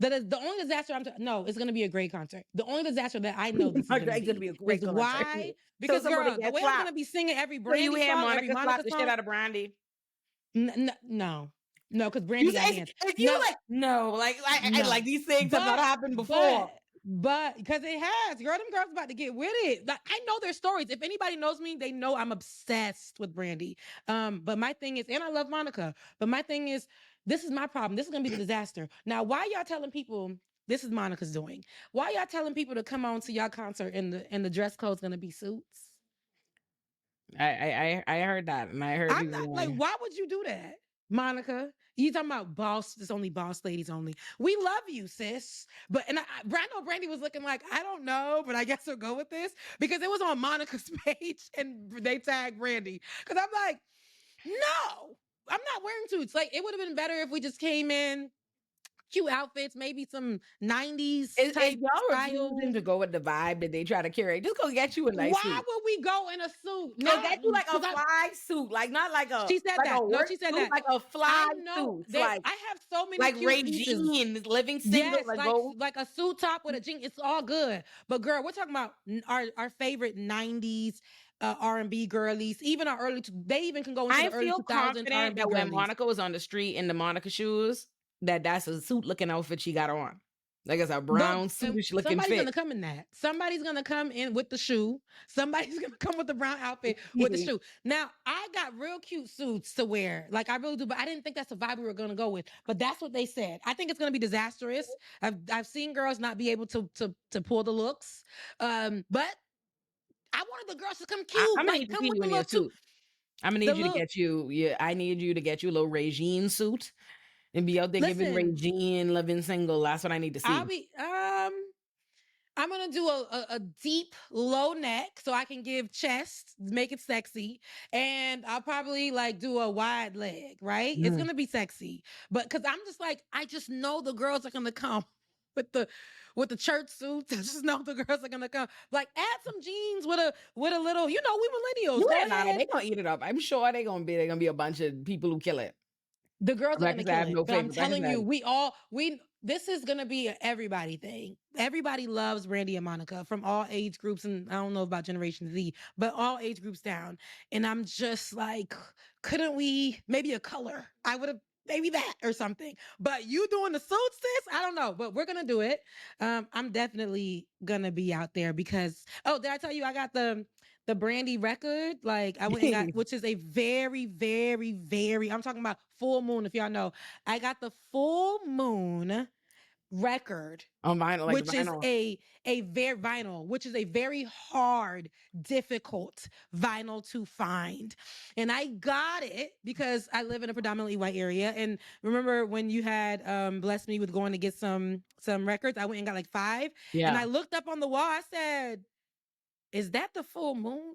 that is the only disaster no, it's gonna be a great concert. The only disaster that I know this is gonna It's gonna be a great is concert. why So because somebody girl, the gets way I'm gonna slapped. be singing every So you Brandy hear song, every Monica slap Monica the shit song, out of Brandy. no. No, because You Brandy got say hands. if you No, like no, like I like no. these things have not happened before. But because it has, girl, them girls about to get with it. Like I know their stories. If anybody knows me, they know I'm obsessed with Brandy. But my thing is, and I love Monica. But my thing is, this is my problem. This is gonna be the disaster. Now, why y'all telling people this is Monica's doing? Why y'all telling people to come on to y'all concert and the dress code's gonna be suits? I heard that, and I heard I'm people not like, going, why would you do that, Monica? You talking about boss? It's only boss ladies only. We love you, sis. But and I know Brandy was looking like I don't know, but I guess we'll go with this because it was on Monica's page and they tagged Brandy. Because I'm like, no, I'm not wearing suits. Like it would have been better if we just came in cute outfits, maybe some 90s if type y'all style. refusing to go with the vibe that they try to curate, just go get you a nice Why suit. would we go in a suit? Go Not get you like a because I fly suit, like not she said like a that. No, work she said suit, that. like a fly I know suit, there. I have so many like cute pieces. Regine, living single, Yes, like go. like a suit top with a jean. It's all good. But girl, we're talking about our favorite '90s R&B girlies. Even our early. They even can go into I the early feel 2000s confident R&B that when girlies. Monica was on the street in the Monica shoes, that's a suit looking outfit she got on. Like it's a brown suitish looking Somebody's fit. gonna come in that. Somebody's gonna come in with the shoe. Somebody's gonna come with the brown outfit with the shoe. Now I got real cute suits to wear, like I really do, but I didn't think that's the vibe we were gonna go with. But that's what they said. I think it's gonna be disastrous. I've seen girls not be able to pull the looks, but I wanted the girls to come I'm cute, gonna like need to come see with you the in your little two, suit. I'm gonna the need you to look. get you. Yeah, I need you to get you a little Regine suit and be out there giving Listen, Regine living single. That's what I need to I'll see. be I'm gonna do a deep low neck so I can give chest, make it sexy, and I'll probably like do a wide leg. Right? It's Mm. gonna be sexy, but because I'm just like I just know the girls are gonna come with the church suits. I just know the girls are gonna come. Like add some jeans with a little. You know, we millennials. You Go and Nana, ahead. they gonna eat it up. I'm sure they're gonna be a bunch of people who kill it. The girls are Like I gonna said, I kill have it. no But I'm favorite. Like I telling you, said, we this is gonna be an everybody thing. Everybody loves Brandy and Monica from all age groups, and I don't know about Generation Z, but all age groups down. And I'm just like, couldn't we maybe a color? I would have maybe that or something. But you doing the suit, sis? I don't know, but we're gonna do it. I'm definitely gonna be out there because did I tell you I got the Brandy record? Like I went and got, which is a very, very, very, I'm talking about full moon. If y'all know, I got the full moon record, on vinyl, like the which is vinyl. a very vinyl, which is a very hard, difficult vinyl to find. And I got it because I live in a predominantly white area. And remember when you had blessed me with going to get some records, I went and got like 5. And Yeah. I looked up on the wall, I said, is that the full moon?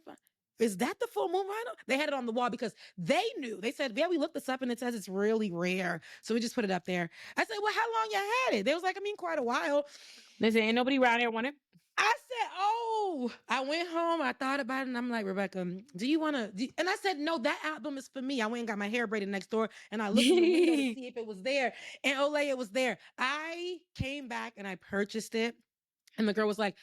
Is that the full moon vinyl? They had it on the wall because they knew. They said, yeah, we looked this up and it says it's really rare. So we just put it up there. I said, well, how long you had it? They was like, I mean, quite a while. They say ain't nobody around here want it. I said, oh, I went home. I thought about it. And I'm like, Rebecca, do you want to? And I said, no, that album is for me. I went and got my hair braided next door. And I looked in the window to see if it was there. And Olay, it was there. I came back and I purchased it. And the girl was like,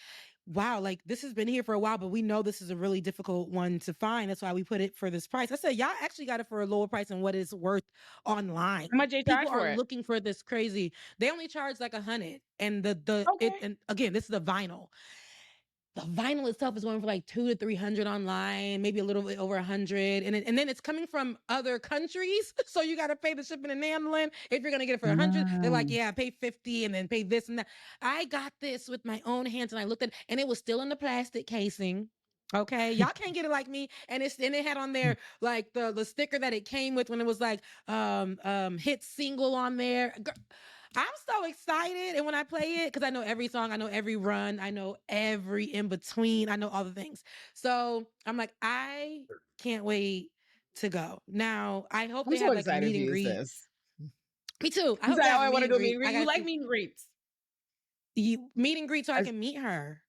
wow, like this has been here for a while, but we know this is a really difficult one to find. That's why we put it for this price. I said, y'all actually got it for a lower price than what it's worth online. How much they charge People are for it? looking for this crazy. They only charge like $100, and Okay. and again, this is the vinyl. The vinyl itself is going for like $200 to $300 online, maybe a little bit over $100, and then it's coming from other countries, so you got to pay the shipping and handling. If you're gonna get it for $100, they're like, yeah, pay $50 and then pay this and that. I got this with my own hands, and I looked at, and it was still in the plastic casing. Okay, y'all can't get it like me, and it had on there like the sticker that it came with when it was like hit single on there. I'm so excited. And when I play it, because I know every song, I know every run, I know every in between, I know all the things. So I'm like, I can't wait to go. Now, I hope I'm they so have like a excited meet to and use greet. this. Me too. I You hope said, they oh, have I a want meet to and do a meet greet. and greet. You like meet and greets? Meet and greet so I can meet her.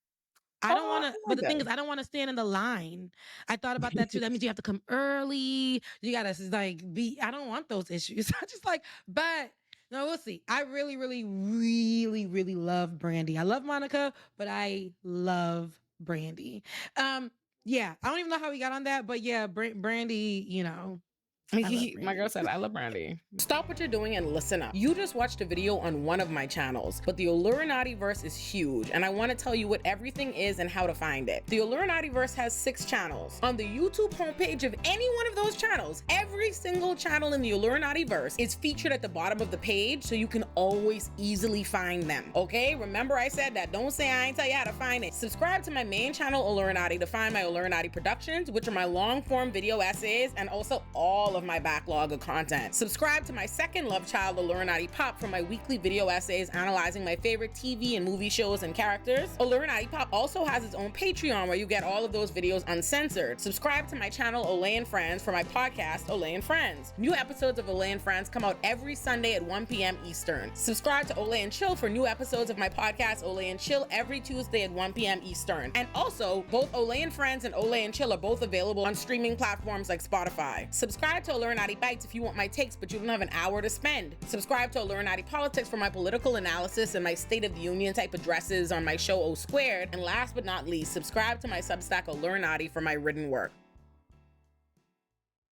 I don't want to, I but like the thing that. is, I don't want to stand in the line. I thought about that too. That means you have to come early. You got to like I don't want those issues. I just like, but no, we'll see. I really, really, really, really love Brandy. I love Monica, but I love Brandy. Yeah, I don't even know how we got on that, but yeah, Brandy, you know, I love My Brandy. girl said, I love Brandy. Stop what you're doing and listen up. You just watched a video on one of my channels, but the Illuminati verse is huge, and I want to tell you what everything is and how to find it. The Illuminati verse has 6 channels. On the YouTube homepage of any one of those channels, every single channel in the Illuminati verse is featured at the bottom of the page, so you can always easily find them. Okay? Remember I said that. Don't say I ain't tell you how to find it. Subscribe to my main channel, Illuminati, to find my Illuminati productions, which are my long form video essays, and also all of my backlog of content. Subscribe to my second love child, Illuminati Pop, for my weekly video essays analyzing my favorite TV and movie shows and characters. Illuminati Pop also has its own Patreon where you get all of those videos uncensored. Subscribe to my channel, Olay and Friends, for my podcast, Olay and Friends. New episodes of Olay and Friends come out every Sunday at 1 p.m. Eastern. Subscribe to Olay and Chill for new episodes of my podcast, Olay and Chill, every Tuesday at 1 p.m. Eastern. And also, both Olay and Friends and Olay and Chill are both available on streaming platforms like Spotify. Subscribe to Illuminati Bites if you want my takes, but you don't have an hour to spend. Subscribe to Illuminati Politics for my political analysis and my State of the Union type addresses on my show O Squared. And last but not least, subscribe to my Substack Illuminati for my written work.